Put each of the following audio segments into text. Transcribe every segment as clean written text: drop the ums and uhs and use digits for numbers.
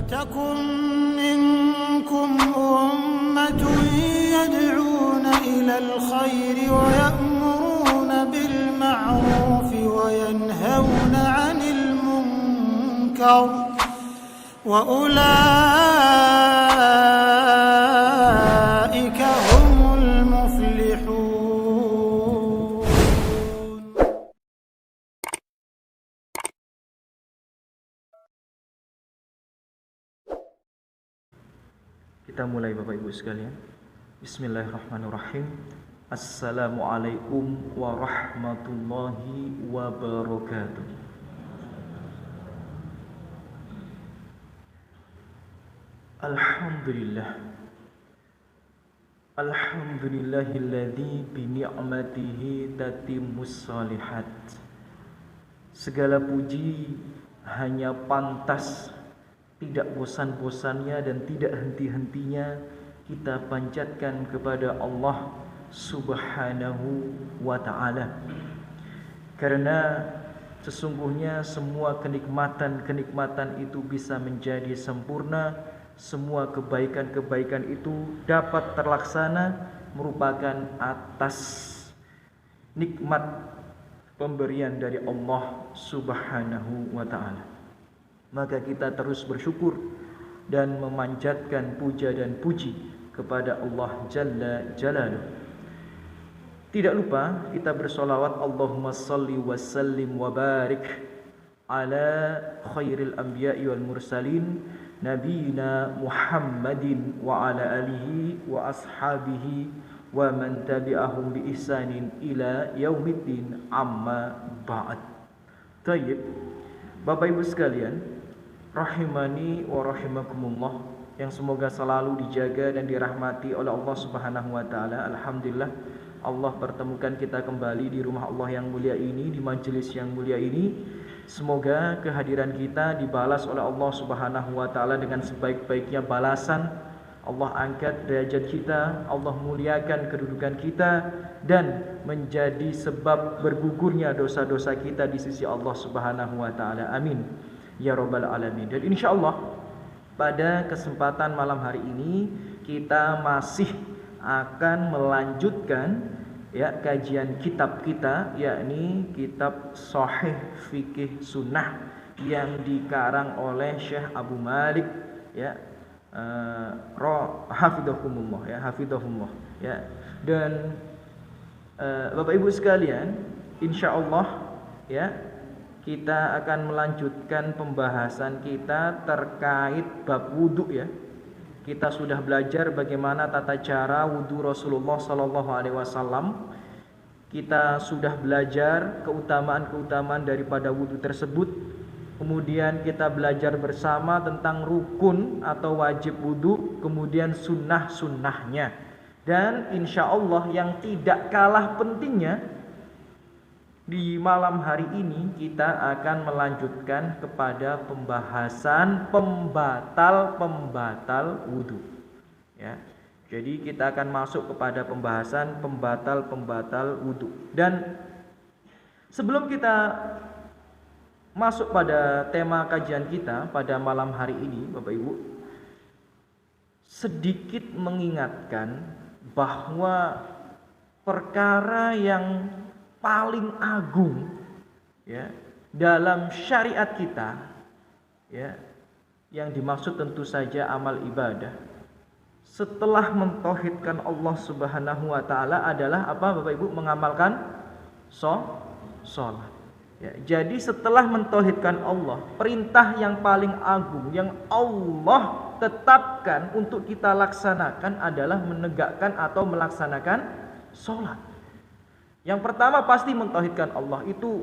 ولتكن منكم أمة يدعون إلى الخير ويأمرون بالمعروف وينهون عن المنكر وأولئك هم المفلحون. Kita mulai Bapak Ibu sekalian. Bismillahirrahmanirrahim. Assalamualaikum warahmatullahi wabarakatuh. Alhamdulillah. Alhamdulillahilladzi bini'matihi tatimmus shalihat. Segala puji hanya pantas, tidak bosan-bosannya dan tidak henti-hentinya kita panjatkan kepada Allah Subhanahu wa ta'ala. Karena sesungguhnya semua kenikmatan-kenikmatan itu bisa menjadi sempurna, semua kebaikan-kebaikan itu dapat terlaksana merupakan atas nikmat pemberian dari Allah Subhanahu wa ta'ala. Maka kita terus bersyukur dan memanjatkan puja dan puji kepada Allah Jalla Jalaluh. Tidak lupa kita bersolawat Allahumma salli wa sallim wa barik ala khairil anbiya'i wal mursalin nabiyina Muhammadin wa ala alihi wa ashabihi wa man tabi'ahum bi ihsanin ila yaumiddin amma ba'd. Tayyib. Bapak Ibu sekalian, rahimani wa rahimakumullah, yang semoga selalu dijaga dan dirahmati oleh Allah Subhanahu wa taala. Alhamdulillah Allah pertemukan kita kembali di rumah Allah yang mulia ini, di majelis yang mulia ini. Semoga kehadiran kita dibalas oleh Allah Subhanahu wa taala dengan sebaik-baiknya balasan. Allah angkat derajat kita, Allah muliakan kedudukan kita, dan menjadi sebab bergugurnya dosa-dosa kita di sisi Allah Subhanahu wa taala. Amin ya rabbal alamin. Dan insyaallah pada kesempatan malam hari ini kita masih akan melanjutkan kajian kitab kita, yakni kitab Shahih Fikih Sunnah yang dikarang oleh Syekh Abu Malik hafidhahumullah dan Bapak Ibu sekalian, insyaallah kita akan melanjutkan pembahasan kita terkait bab wudu ya. Kita sudah belajar bagaimana tata cara wudu Rasulullah sallallahu alaihi wasallam. Kita sudah belajar keutamaan-keutamaan daripada wudu tersebut. Kemudian kita belajar bersama tentang rukun atau wajib wudu, kemudian sunnah-sunnahnya. Dan insyaallah yang tidak kalah pentingnya, di malam hari ini kita akan melanjutkan kepada pembahasan pembatal-pembatal wudu. Ya. Jadi kita akan masuk kepada pembahasan pembatal-pembatal wudu. Dan sebelum kita masuk pada tema kajian kita pada malam hari ini, Bapak Ibu, sedikit mengingatkan bahwa perkara yang paling agung dalam syariat kita yang dimaksud tentu saja amal ibadah setelah mentauhidkan Allah Subhanahu wa taala adalah apa Bapak Ibu? Mengamalkan salat. Jadi setelah mentauhidkan Allah, perintah yang paling agung yang Allah tetapkan untuk kita laksanakan adalah menegakkan atau melaksanakan salat. Yang pertama pasti mentauhidkan Allah, itu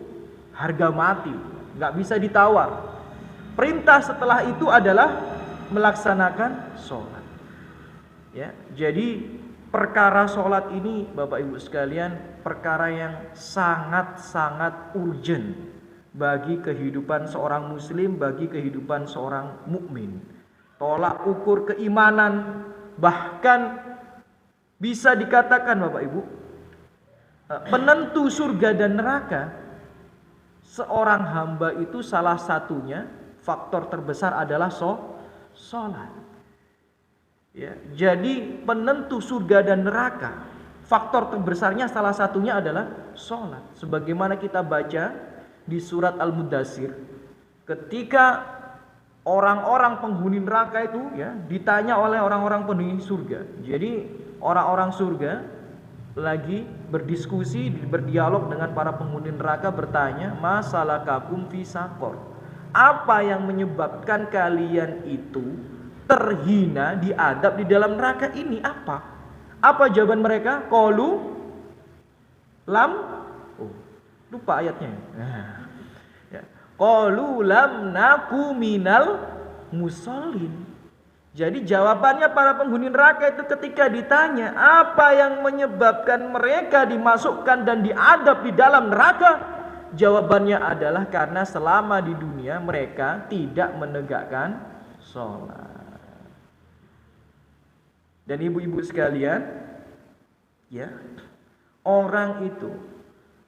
harga mati, nggak bisa ditawar. Perintah setelah itu adalah melaksanakan sholat. Jadi perkara sholat ini Bapak Ibu sekalian, perkara yang sangat-sangat urgent bagi kehidupan seorang muslim, bagi kehidupan seorang mukmin. Tolak ukur keimanan, bahkan bisa dikatakan Bapak Ibu, penentu surga dan neraka seorang hamba itu salah satunya faktor terbesar adalah Sholat. Ya, jadi penentu surga dan neraka, faktor terbesarnya salah satunya adalah sholat. Sebagaimana kita baca di surat Al-Mudaththir, ketika orang-orang penghuni neraka itu ya ditanya oleh orang-orang penghuni surga. Jadi orang-orang surga lagi berdiskusi, berdialog dengan para penghuni neraka, bertanya, masalakakum fi saqor. Apa yang menyebabkan kalian itu terhina, diadab di dalam neraka ini? Apa jawaban mereka? Qalu lam, lupa ayatnya. Ya. Qalu lam naku minal musallin. Jadi jawabannya para penghuni neraka itu ketika ditanya apa yang menyebabkan mereka dimasukkan dan diadab di dalam neraka, jawabannya adalah karena selama di dunia mereka tidak menegakkan sholat. Dan ibu-ibu sekalian, ya, orang itu,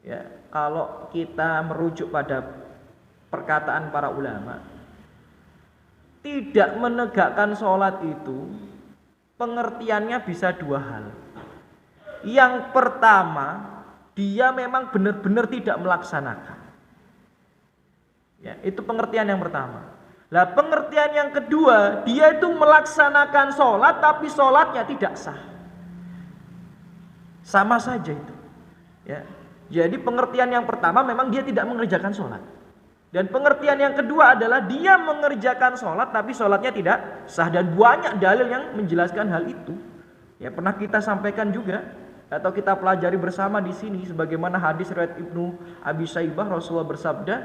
ya, kalau kita merujuk pada perkataan para ulama, tidak menegakkan sholat itu pengertiannya bisa dua hal. Yang pertama, dia memang benar-benar tidak melaksanakan. Ya, itu pengertian yang pertama. Nah, pengertian yang kedua, dia itu melaksanakan sholat tapi sholatnya tidak sah. Sama saja itu. Ya. Jadi pengertian yang pertama memang dia tidak mengerjakan sholat. Dan pengertian yang kedua adalah dia mengerjakan sholat tapi sholatnya tidak sah. Dan banyak dalil yang menjelaskan hal itu. Ya, pernah kita sampaikan juga atau kita pelajari bersama di sini sebagaimana hadis riwayat Ibnu Abi Syaibah, Rasulullah bersabda,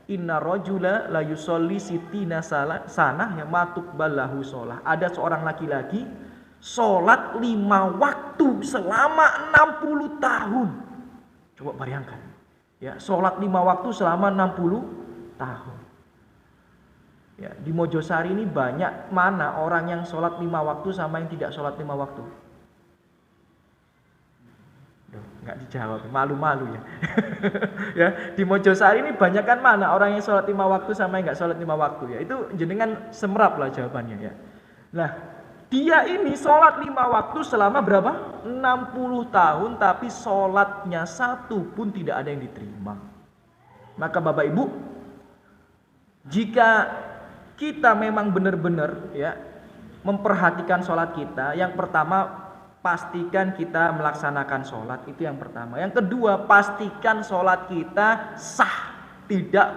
inna rajula la yusolli sitina sanah ya matuqbal lahu sholah. Ada seorang laki-laki sholat 5 waktu selama 60 tahun. Coba bayangkan. Ya, sholat 5 waktu selama 60 tahun. Ya, di Mojosari ini banyak mana orang yang sholat 5 waktu sama yang tidak sholat 5 waktu? Nggak dijawab, malu-malu ya. Ya, di Mojosari ini banyak kan mana orang yang sholat 5 waktu sama yang nggak sholat 5 waktu ya. Itu jenengan semerap lah jawabannya ya. Nah, dia ini sholat 5 waktu selama berapa? 60 tahun tapi sholatnya satu pun tidak ada yang diterima. Maka Bapak Ibu, jika kita memang benar-benar ya memperhatikan sholat kita, yang pertama pastikan kita melaksanakan sholat, itu yang pertama. Yang kedua, pastikan sholat kita sah, tidak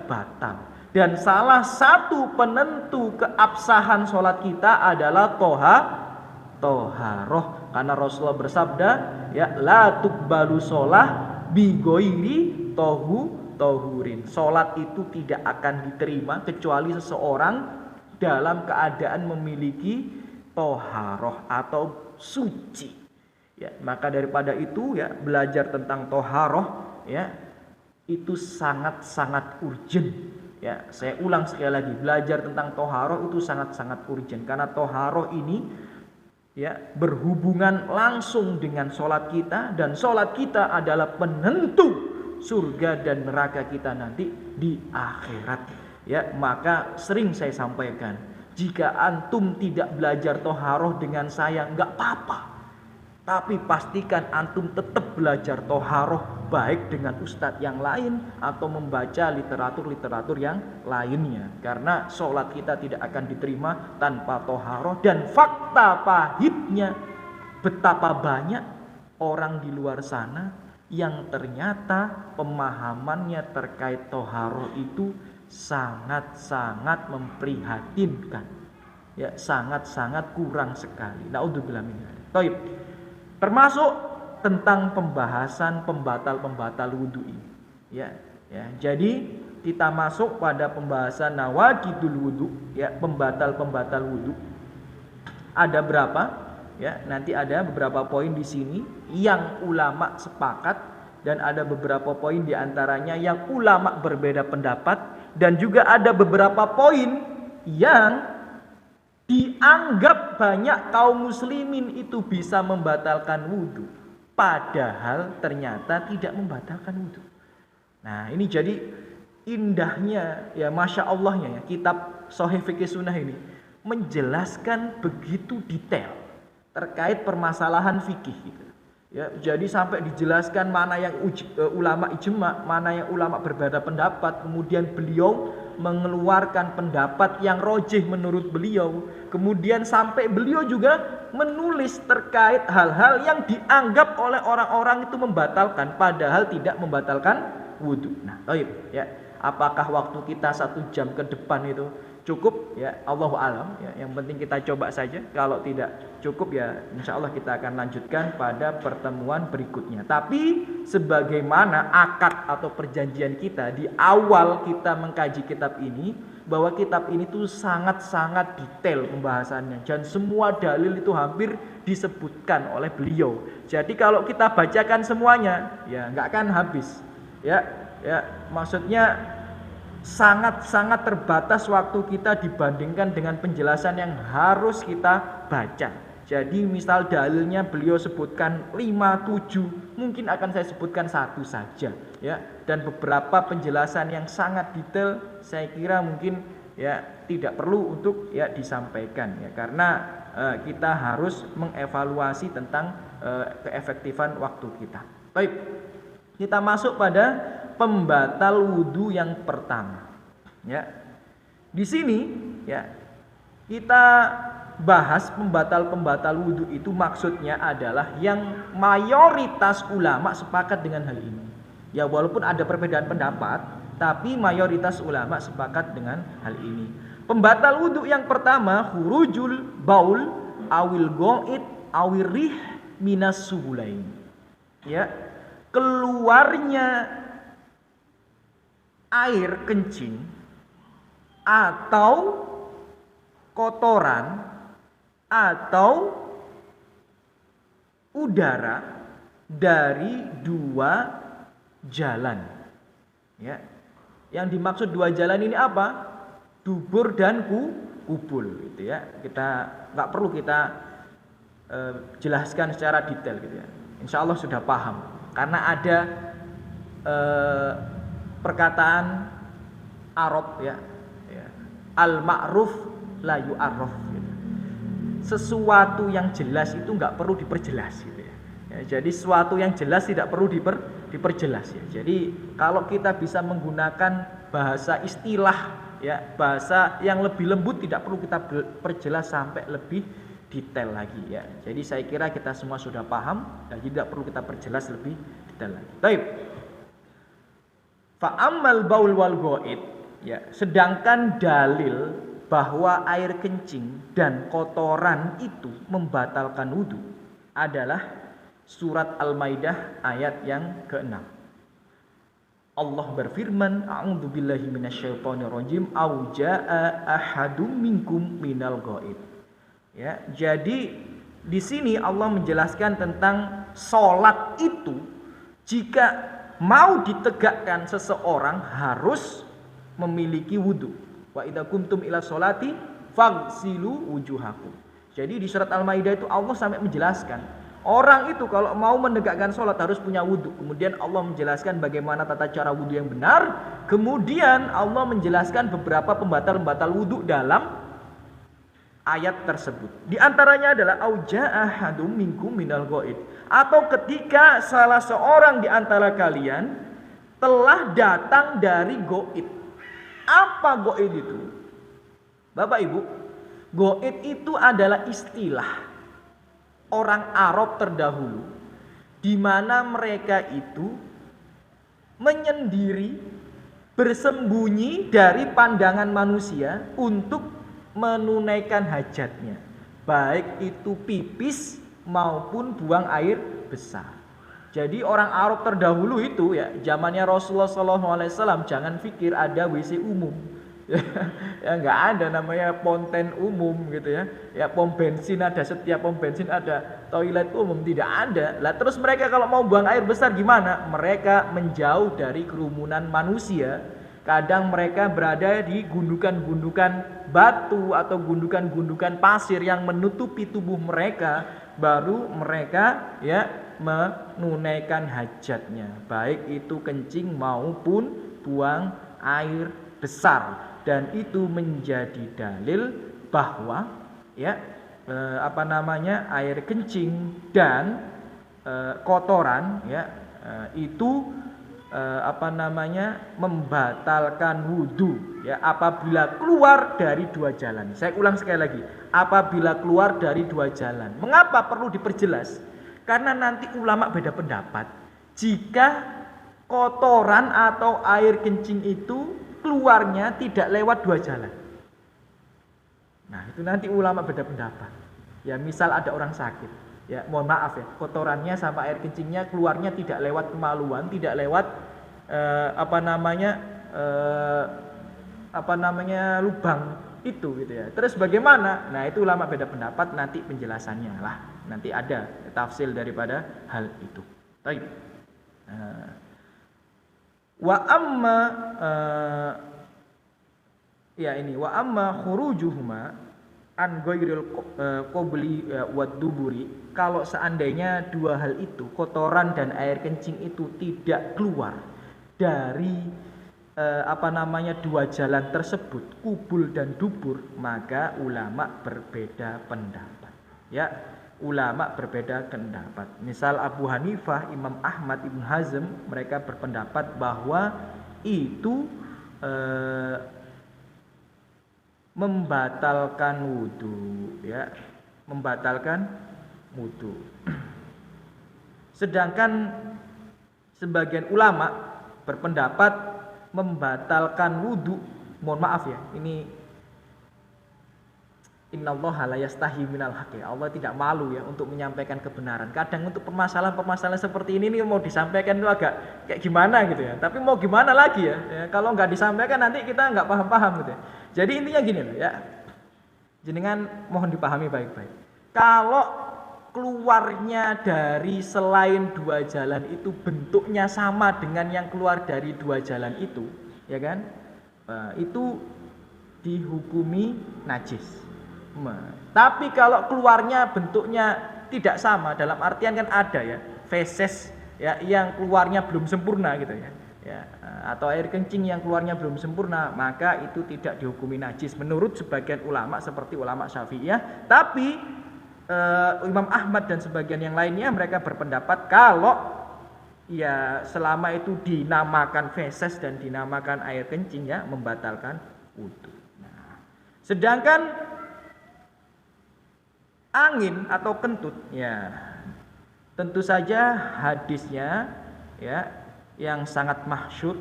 batal. Dan salah satu penentu keabsahan sholat kita adalah toharoh. Karena Rasulullah bersabda, ya, la tuqbalu sholah bi ghairi tohurin. Sholat itu tidak akan diterima kecuali seseorang dalam keadaan memiliki toharoh atau suci. Ya, maka daripada itu ya belajar tentang toharoh ya itu sangat-sangat urgent. Ya, saya ulang sekali lagi, belajar tentang toharoh itu sangat-sangat urgent karena toharoh ini ya berhubungan langsung dengan sholat kita dan sholat kita adalah penentu surga dan neraka kita nanti di akhirat. Ya, maka sering saya sampaikan, jika antum tidak belajar toharoh dengan saya nggak apa-apa, tapi pastikan antum tetap belajar toharoh baik dengan ustadz yang lain atau membaca literatur-literatur yang lainnya. Karena sholat kita tidak akan diterima tanpa toharoh. Dan fakta pahitnya, betapa banyak orang di luar sana yang ternyata pemahamannya terkait toharoh itu sangat-sangat memprihatinkan, ya, sangat-sangat kurang sekali. Naudzubillah min dzalik. Baik. Termasuk tentang pembahasan pembatal-pembatal wudu ini. Ya. Jadi kita masuk pada pembahasan nawaqidul wudu, ya, pembatal-pembatal wudu. Ada berapa? Ya, nanti ada beberapa poin di sini yang ulama sepakat dan ada beberapa poin di antaranya yang ulama berbeda pendapat. Dan juga ada beberapa poin yang dianggap banyak kaum muslimin itu bisa membatalkan wudhu, padahal ternyata tidak membatalkan wudhu. Nah, ini jadi indahnya ya, masya Allahnya ya, kitab Sahih Fikih Sunnah ini menjelaskan begitu detail terkait permasalahan fikih gitu. Ya, jadi sampai dijelaskan mana yang ulama ijma, mana yang ulama berbeda pendapat, kemudian beliau mengeluarkan pendapat yang rojih menurut beliau, kemudian sampai beliau juga menulis terkait hal-hal yang dianggap oleh orang-orang itu membatalkan, padahal tidak membatalkan wudhu. Nah, baik, ya, apakah waktu kita 1 jam ke depan itu cukup? Ya, Allahu alam. Ya, yang penting kita coba saja. Kalau tidak cukup, ya insya Allah kita akan lanjutkan pada pertemuan berikutnya. Tapi sebagaimana akad atau perjanjian kita di awal kita mengkaji kitab ini, bahwa kitab ini tuh sangat-sangat detail pembahasannya dan semua dalil itu hampir disebutkan oleh beliau. Jadi kalau kita bacakan semuanya, ya nggak akan habis. Ya, maksudnya sangat-sangat terbatas waktu kita dibandingkan dengan penjelasan yang harus kita baca. Jadi misal dalilnya beliau sebutkan 5, 7, mungkin akan saya sebutkan 1 saja, ya. Dan beberapa penjelasan yang sangat detail saya kira mungkin ya tidak perlu untuk ya disampaikan, ya, karena kita harus mengevaluasi tentang keefektifan waktu kita. Baik, kita masuk pada pembatal wudhu yang pertama. Ya, di sini ya kita bahas pembatal wudhu itu maksudnya adalah yang mayoritas ulama sepakat dengan hal ini. Ya, walaupun ada perbedaan pendapat, tapi mayoritas ulama sepakat dengan hal ini. Pembatal wudhu yang pertama, khurujul baul awil go'id awil rih minas subulain. Ya, keluarnya air kencing atau kotoran atau udara dari 2 jalan. Ya. Yang dimaksud 2 jalan ini apa? Dubur dan kubul gitu ya. Kita nggak perlu kita jelaskan secara detail gitu ya. Insya Allah sudah paham karena ada perkataan Arab ya, al-ma'ruf la yu'arraf gitu. Sesuatu yang jelas itu nggak perlu diperjelas gitu ya. Jadi sesuatu yang jelas tidak perlu diperjelas ya. Jadi kalau kita bisa menggunakan bahasa istilah ya, bahasa yang lebih lembut tidak perlu kita perjelas sampai lebih detail lagi ya. Jadi saya kira kita semua sudah paham dan tidak perlu kita perjelas lebih detail lagi. Baik. Fa'ammal baul wal go'id, ya, sedangkan dalil bahwa air kencing dan kotoran itu membatalkan wudhu adalah surat Al-Maidah ayat yang ke-6. Allah berfirman, a'udzubillahi minasyaitonirrajim, au jaa ahadum minkum minal go'id. Ya, jadi di sini Allah menjelaskan tentang sholat itu jika mau ditegakkan seseorang harus memiliki wudhu. Wa idza kuntum ila sholati faghsilu wujuhakum. Jadi di surat Al-Maidah itu Allah sampai menjelaskan orang itu kalau mau menegakkan sholat harus punya wudhu. Kemudian Allah menjelaskan bagaimana tata cara wudhu yang benar. Kemudian Allah menjelaskan beberapa pembatal-pembatal wudhu dalam ayat tersebut. Di antaranya adalah auja ahadum minkum minal go'id, atau ketika salah seorang di antara kalian telah datang dari go'id. Apa go'id itu? Bapak Ibu, go'id itu adalah istilah orang Arab terdahulu di mana mereka itu menyendiri, bersembunyi dari pandangan manusia untuk menunaikan hajatnya, baik itu pipis maupun buang air besar. Jadi orang Arab terdahulu itu ya, zamannya Rasulullah SAW, jangan pikir ada WC umum. Ya nggak ada namanya ponten umum gitu ya. Ya pom bensin ada, setiap pom bensin ada toilet umum, tidak ada. Lah terus mereka kalau mau buang air besar gimana? Mereka menjauh dari kerumunan manusia. Kadang mereka berada di gundukan-gundukan batu atau gundukan-gundukan pasir yang menutupi tubuh mereka, baru mereka ya menunaikan hajatnya, baik itu kencing maupun buang air besar. dan itu menjadi dalil bahwa ya air kencing dan kotoran ya itu membatalkan wudu ya apabila keluar dari dua jalan. Saya ulang sekali lagi, apabila keluar dari dua jalan. Mengapa perlu diperjelas? Karena nanti ulama beda pendapat jika kotoran atau air kencing itu keluarnya tidak lewat dua jalan. Nah, itu nanti ulama beda pendapat. Ya, misal ada orang sakit, ya mohon maaf ya, kotorannya sama air kencingnya keluarnya tidak lewat kemaluan, tidak lewat lubang itu gitu ya. Terus bagaimana? Nah, itu ulama beda pendapat, nanti penjelasannya lah. Nanti ada tafsir daripada hal itu. Baik. Wa amma khurujuhuma an ghairil qabli wad duburi. Kalau seandainya dua hal itu, kotoran dan air kencing itu tidak keluar dari dua jalan tersebut, kubul dan dubur, maka ulama berbeda pendapat. Ya, ulama berbeda pendapat. Misal Abu Hanifah, Imam Ahmad, Ibnu Hazm, mereka berpendapat bahwa itu membatalkan wudu, ya, membatalkan wudu. Sedangkan sebagian ulama berpendapat membatalkan wudu. Mohon maaf ya, ini innallaha la yastahi minal haqqi. Allah tidak malu ya untuk menyampaikan kebenaran. Kadang untuk permasalahan-permasalahan seperti ini mau disampaikan itu agak kayak gimana gitu ya. Tapi mau gimana lagi ya, kalau nggak disampaikan nanti kita nggak paham-paham gitu ya. Jadi intinya gini loh ya, jenengan mohon dipahami baik-baik. Kalau keluarnya dari selain dua jalan itu bentuknya sama dengan yang keluar dari dua jalan itu, ya kan? Itu dihukumi najis. Tapi kalau keluarnya bentuknya tidak sama, dalam artian kan ada ya feses ya yang keluarnya belum sempurna gitu ya. Atau air kencing yang keluarnya belum sempurna, maka itu tidak dihukumi najis menurut sebagian ulama seperti ulama Syafi'iyah. Tapi Imam Ahmad dan sebagian yang lainnya mereka berpendapat kalau ya selama itu dinamakan feses dan dinamakan air kencing ya membatalkan wudu. Nah, sedangkan angin atau kentut ya tentu saja hadisnya ya yang sangat masyhur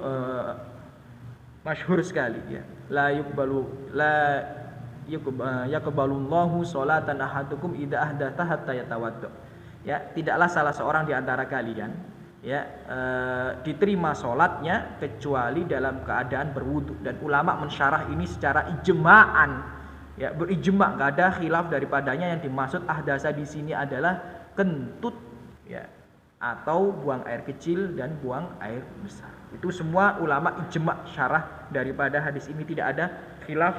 sekali ya. La yaqbalullahu sholatan ahadukum idza ahdatha hatta yatawadda. Ya, tidaklah salah seorang di antara kalian ya diterima salatnya kecuali dalam keadaan berwudu, dan ulama mensyarah ini secara ijma'an. Ya, berijma', enggak ada khilaf daripadanya. Yang dimaksud ahdasa di sini adalah kentut ya, atau buang air kecil dan buang air besar. Itu semua ulama ijma' syarah daripada hadis ini, tidak ada khilaf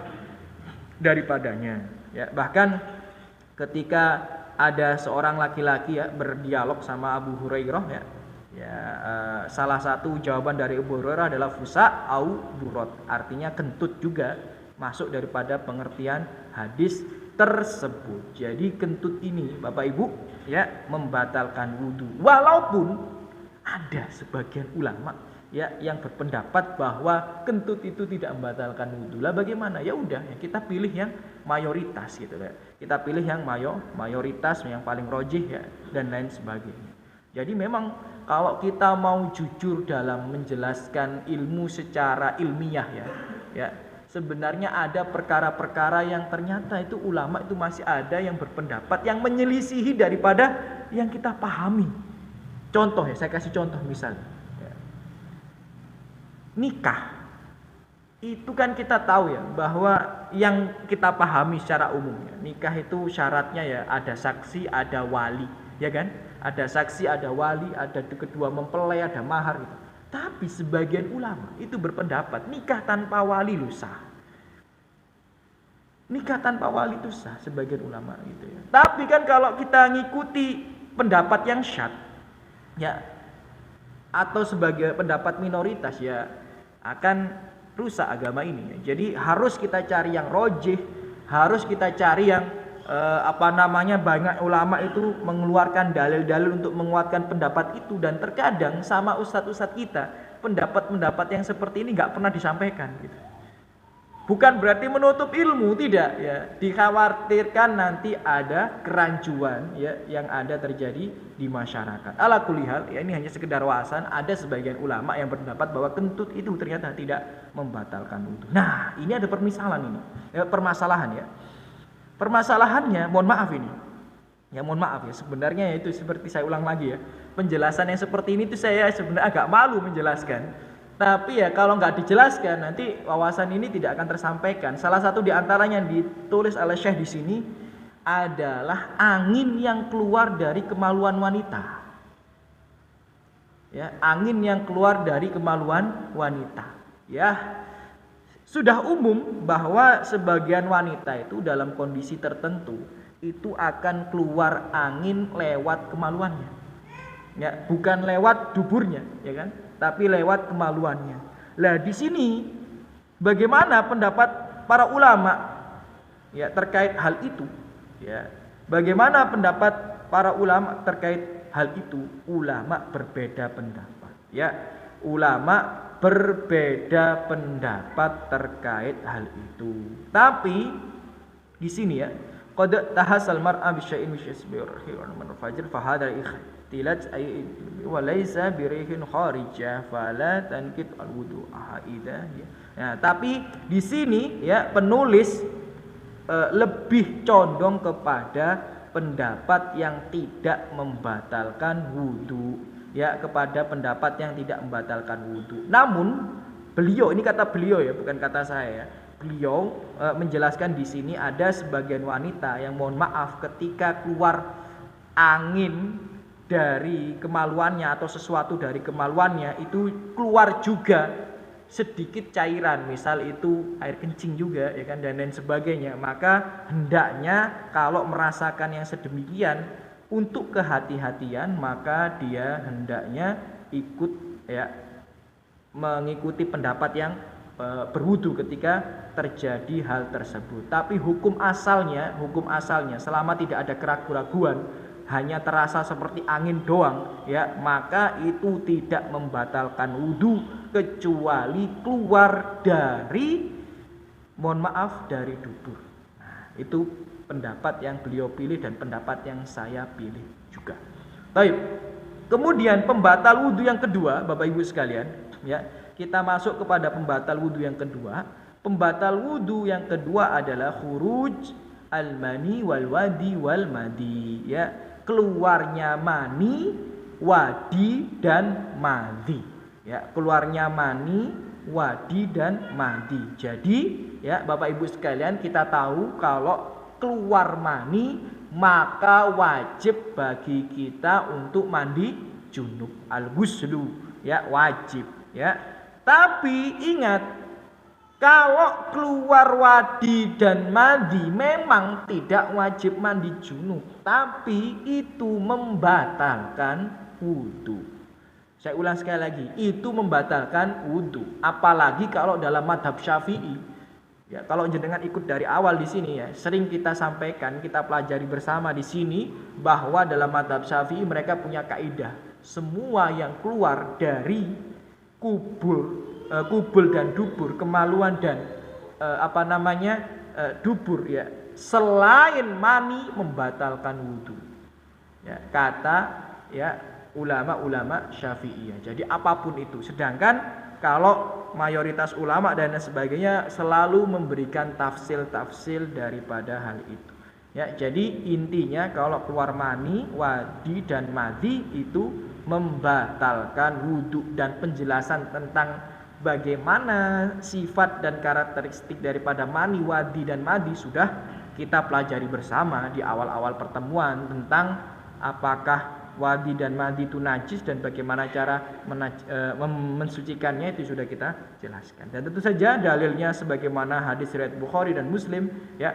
daripadanya. Ya, bahkan ketika ada seorang laki-laki ya berdialog sama Abu Hurairah salah satu jawaban dari Abu Hurairah adalah fusa au burot, artinya kentut juga masuk daripada pengertian hadis tersebut. Jadi kentut ini Bapak Ibu ya membatalkan wudu, walaupun ada sebagian ulama ya yang berpendapat bahwa kentut itu tidak membatalkan wudu. Lah bagaimana? Ya udah ya kita pilih yang mayoritas gitu ya. Kita pilih yang mayoritas yang paling rojih ya dan lain sebagainya. Jadi memang kalau kita mau jujur dalam menjelaskan ilmu secara ilmiah ya sebenarnya ada perkara-perkara yang ternyata itu ulama itu masih ada yang berpendapat yang menyelisihi daripada yang kita pahami. Contoh ya, saya kasih contoh misalnya. Nikah. Itu kan kita tahu ya bahwa yang kita pahami secara umum ya, nikah itu syaratnya ya ada saksi, ada wali, ya kan? Ada saksi, ada wali, ada kedua mempelai, ada mahar gitu. Tapi sebagian ulama itu berpendapat nikah tanpa wali lu sah. Nikah tanpa wali itu sah sebagian ulama gitu ya. Tapi kan kalau kita ngikuti pendapat yang syadz ya atau sebagai pendapat minoritas ya akan rusak agama ini. Jadi harus kita cari yang rojih, harus kita cari yang banyak ulama itu mengeluarkan dalil-dalil untuk menguatkan pendapat itu, dan terkadang sama ustadz-ustadz kita pendapat-pendapat yang seperti ini nggak pernah disampaikan gitu. Bukan berarti menutup ilmu, tidak ya. Dikhawatirkan nanti ada kerancuan ya yang ada terjadi di masyarakat. Ala kulli hal, ya ini hanya sekedar wawasan. Ada sebagian ulama yang berpendapat bahwa kentut itu ternyata tidak membatalkan wudu. Nah, ini ada permasalahan ini. Permasalahan ya. Permasalahannya, mohon maaf ini. Ya mohon maaf ya, sebenarnya itu seperti saya ulang lagi ya. Penjelasan yang seperti ini tuh saya sebenarnya agak malu menjelaskan. Tapi ya kalau nggak dijelaskan nanti wawasan ini tidak akan tersampaikan. Salah satu di antaranya yang ditulis oleh Syekh di sini adalah angin yang keluar dari kemaluan wanita. Ya, angin yang keluar dari kemaluan wanita. Ya, sudah umum bahwa sebagian wanita itu dalam kondisi tertentu itu akan keluar angin lewat kemaluannya. Ya, bukan lewat duburnya, ya kan? Tapi lewat kemaluannya. Lah di sini bagaimana pendapat para ulama ya terkait hal itu? Ya, bagaimana pendapat para ulama terkait hal itu? Ulama berbeda pendapat. Ya, ulama berbeda pendapat terkait hal itu. Tapi di sini ya, qad tahasal mar'a bi syai'in yashbihur min fajr fa hadha ikhtilat ay wa laysa bi rihin kharijah fala tankit al wudu aidah ya. Nah, tapi di sini ya penulis lebih condong kepada pendapat yang tidak membatalkan wudu ya, kepada pendapat yang tidak membatalkan wudu. Namun beliau, ini kata beliau ya, bukan kata saya ya. Beliau menjelaskan di sini ada sebagian wanita yang mohon maaf ketika keluar angin dari kemaluannya atau sesuatu dari kemaluannya itu keluar juga sedikit cairan, misal itu air kencing juga ya kan, dan lain sebagainya. Maka hendaknya kalau merasakan yang sedemikian untuk kehati-hatian, maka dia hendaknya ikut ya mengikuti pendapat yang berwudu ketika terjadi hal tersebut. Tapi hukum asalnya selama tidak ada keraguan-raguan, hanya terasa seperti angin doang ya, maka itu tidak membatalkan wudu kecuali keluar dari, mohon maaf, dari dubur. Nah, itu pendapat yang beliau pilih dan pendapat yang saya pilih juga. Baik. Kemudian pembatal wudu yang kedua, Bapak Ibu sekalian, ya. Kita masuk kepada pembatal wudu yang kedua. Pembatal wudu yang kedua adalah khuruj al-mani wal wadi wal madi, ya. Keluarnya mani, wadi dan madi. Ya, keluarnya mani, wadi dan madi. Jadi, ya Bapak Ibu sekalian, kita tahu kalau keluar mani maka wajib bagi kita untuk mandi junub, al-ghuslu, ya wajib, ya. Tapi ingat, kalau keluar wadi dan madi memang tidak wajib mandi junub, tapi itu membatalkan wudu. Saya ulang sekali lagi, itu membatalkan wudu. Apalagi kalau dalam madhab Syafi'i, ya kalau jenengan ikut dari awal di sini ya, sering kita sampaikan, kita pelajari bersama di sini bahwa dalam madhab Syafi'i mereka punya kaidah, semua yang keluar dari kubul dan dubur, kemaluan dan dubur ya, selain mani membatalkan wudu. Ya, kata ya ulama-ulama Syafi'iyah. Jadi apapun itu. Sedangkan kalau mayoritas ulama dan sebagainya selalu memberikan tafsil daripada hal itu. Ya, jadi intinya kalau keluar mani, wadi dan madi itu membatalkan wudu, dan penjelasan tentang bagaimana sifat dan karakteristik daripada mani, wadi dan madi sudah kita pelajari bersama di awal-awal pertemuan tentang apakah wadi dan madi itu najis dan bagaimana cara mensucikannya, itu sudah kita jelaskan. Dan tentu saja dalilnya sebagaimana hadis riwayat Bukhari dan Muslim ya.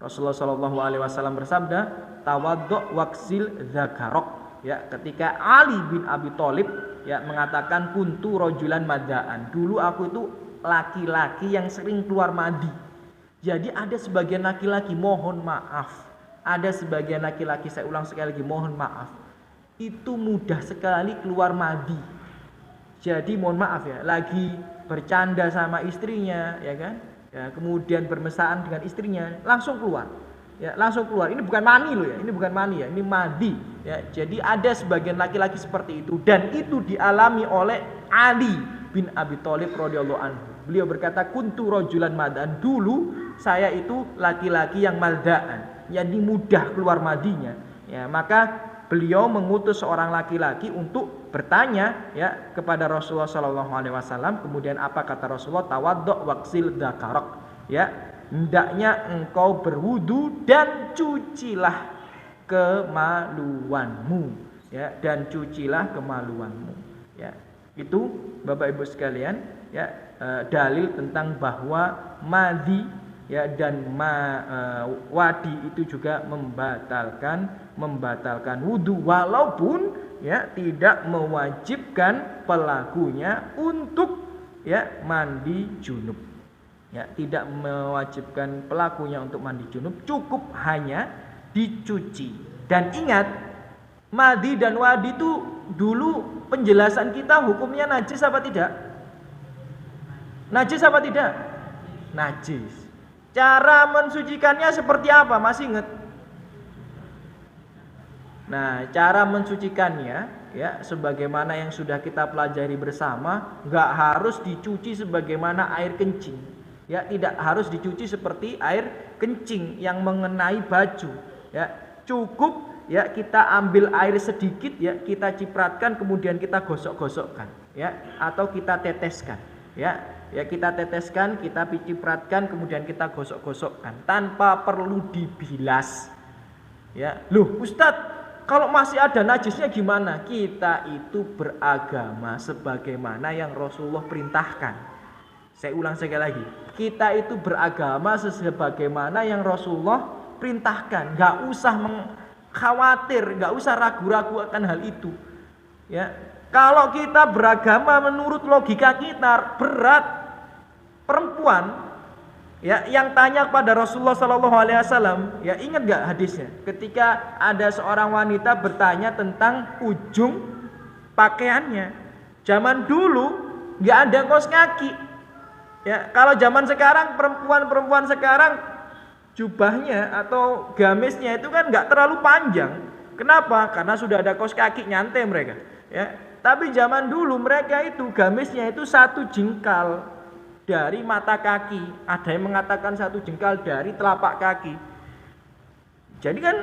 Rasulullah SAW bersabda, tawaddu waksil zakarok. Ya, ketika Ali bin Abi Thalib ya mengatakan kuntu rojulan madaan, dulu aku itu laki-laki yang sering keluar madi. Jadi ada sebagian laki-laki, mohon maaf, ada sebagian laki-laki, saya ulang sekali lagi, mohon maaf, itu mudah sekali keluar madi. Jadi mohon maaf ya, lagi bercanda sama istrinya, ya kan, ya, kemudian bermesraan dengan istrinya, langsung keluar. Ya, langsung keluar. Ini bukan mani loh ya. Ini bukan mani ya. Ini madi. Ya, jadi ada sebagian laki-laki seperti itu dan itu dialami oleh Ali bin Abi Thalib radhiyallahu anhu. Beliau berkata, "Kuntu rajulan madaan." Dulu saya itu laki-laki yang maldaan, jadi mudah keluar madinya. Ya, maka beliau mengutus seorang laki-laki untuk bertanya ya kepada Rasulullah sallallahu alaihi wasallam. Kemudian apa kata Rasulullah? "Tawaddo waqsil dzakarak." Ya, hendaknya engkau berwudu dan cucilah kemaluanmu, ya, dan cucilah kemaluanmu, ya. Itu Bapak Ibu sekalian, ya, dalil tentang bahwa madi, ya, dan wadi itu juga membatalkan wudu, walaupun ya tidak mewajibkan pelakunya untuk ya mandi junub. Ya, tidak mewajibkan pelakunya untuk mandi junub, cukup hanya dicuci. Dan ingat, madi dan wadi itu dulu penjelasan kita hukumnya najis apa tidak? Najis apa tidak? Najis. Cara mensucikannya seperti apa? Masih ingat? Nah, cara mensucikannya ya sebagaimana yang sudah kita pelajari bersama, nggak harus dicuci sebagaimana air kencing. Ya, tidak harus dicuci seperti air kencing yang mengenai baju. Ya, cukup ya kita ambil air sedikit ya, kita cipratkan kemudian kita gosok-gosokkan ya, atau kita teteskan. Ya, kita teteskan, kita cipratkan kemudian kita gosok-gosokkan tanpa perlu dibilas. Ya, loh Ustadz, kalau masih ada najisnya gimana? Kita itu beragama sebagaimana yang Rasulullah perintahkan. Saya ulang sekali lagi, kita itu beragama sebagaimana yang Rasulullah perintahkan. Gak usah khawatir, gak usah ragu-ragu akan hal itu. Ya, kalau kita beragama menurut logika kita, berat perempuan ya yang tanya kepada Rasulullah SAW, ya ingat gak hadisnya? Ketika ada seorang wanita bertanya tentang ujung pakaiannya, zaman dulu gak ada kaos kaki. Ya, kalau zaman sekarang perempuan sekarang jubahnya atau gamisnya itu kan nggak terlalu panjang. Kenapa? Karena sudah ada kaos kaki, nyantai mereka. Ya, tapi zaman dulu mereka itu gamisnya itu 1 jengkal dari mata kaki. Ada yang mengatakan 1 jengkal dari telapak kaki. Jadi kan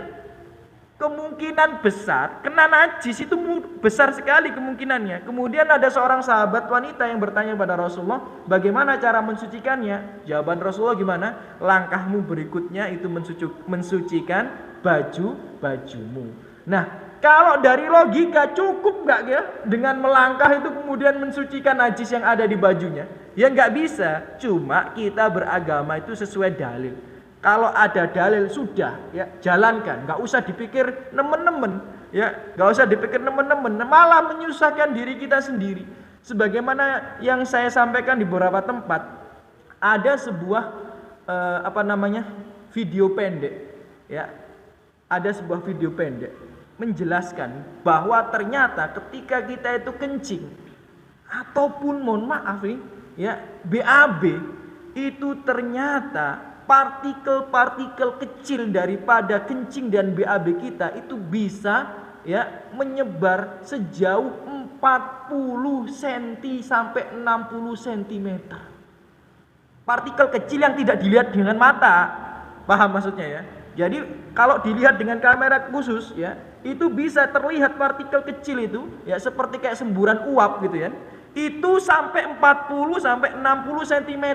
kemungkinan besar kena najis itu besar sekali kemungkinannya. Kemudian ada seorang sahabat wanita yang bertanya kepada Rasulullah, bagaimana cara mensucikannya? Jawaban Rasulullah gimana? Langkahmu berikutnya itu mensucikan bajumu. Nah, kalau dari logika cukup nggak ya dengan melangkah itu kemudian mensucikan najis yang ada di bajunya? Ya nggak bisa. Cuma kita beragama itu sesuai dalil. Kalau ada dalil sudah ya jalankan, nggak usah dipikir nemen-nemen ya, nggak usah dipikir nemen-nemen, malah menyusahkan diri kita sendiri. Sebagaimana yang saya sampaikan di beberapa tempat, ada sebuah video pendek ya, ada sebuah video pendek menjelaskan bahwa ternyata ketika kita itu kencing ataupun mohon maaf nih ya BAB itu ternyata partikel-partikel kecil daripada kencing dan BAB kita itu bisa ya menyebar sejauh 40 cm sampai 60 cm. Partikel kecil yang tidak dilihat dengan mata. Paham maksudnya ya? Jadi kalau dilihat dengan kamera khusus ya, itu bisa terlihat partikel kecil itu ya seperti kayak semburan uap gitu ya. Itu sampai 40 sampai 60 cm.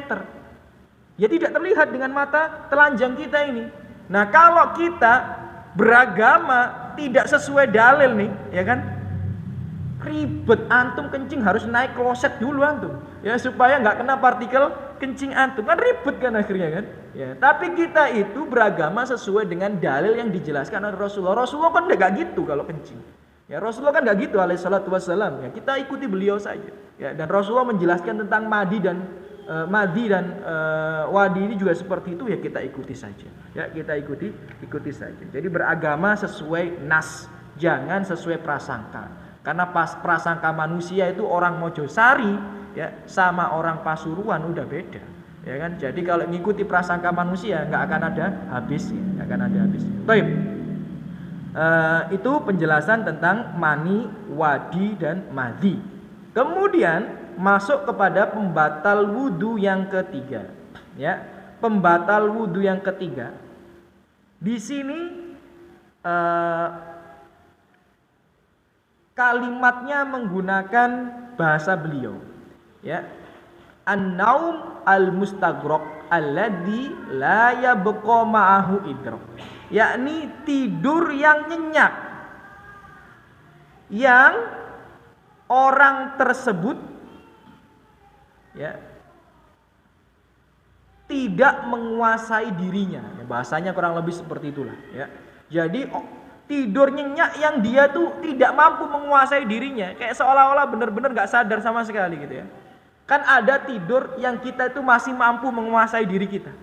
Ya tidak terlihat dengan mata telanjang kita ini. Nah, kalau kita beragama tidak sesuai dalil nih, ya kan? Ribet, antum kencing harus naik kloset dulu antum. Ya supaya nggak kena partikel kencing antum. Kan ribet kan akhirnya kan? Ya, tapi kita itu beragama sesuai dengan dalil yang dijelaskan oleh Rasulullah. Rasulullah kan enggak gitu kalau kencing. Ya Rasulullah kan enggak gitu alaihi salatu wassalam. Ya, kita ikuti beliau saja. Ya, dan Rasulullah menjelaskan tentang madi dan madhi dan wadi ini juga seperti itu, ya kita ikuti saja. Ya, kita ikuti saja. Jadi beragama sesuai nas, jangan sesuai prasangka. Karena pas prasangka manusia itu orang Mojosari ya sama orang Pasuruan udah beda. Ya kan? Jadi kalau mengikuti prasangka manusia nggak akan ada habisnya, nggak akan ada habisnya. Baik. Itu penjelasan tentang mani, wadi dan madhi. Kemudian masuk kepada pembatal wudu yang ketiga. Ya, pembatal wudu yang ketiga. Di sini kalimatnya menggunakan bahasa beliau. Ya, an-naum al-mustaghraq alladzi la yabqa ma'ahu idrak. Yakni tidur yang nyenyak, yang orang tersebut ya tidak menguasai dirinya. Ya, bahasanya kurang lebih seperti itulah ya. Jadi tidur nyenyak yang dia tuh tidak mampu menguasai dirinya, kayak seolah-olah benar-benar nggak sadar sama sekali gitu ya. Kan ada tidur yang kita itu masih mampu menguasai diri kita.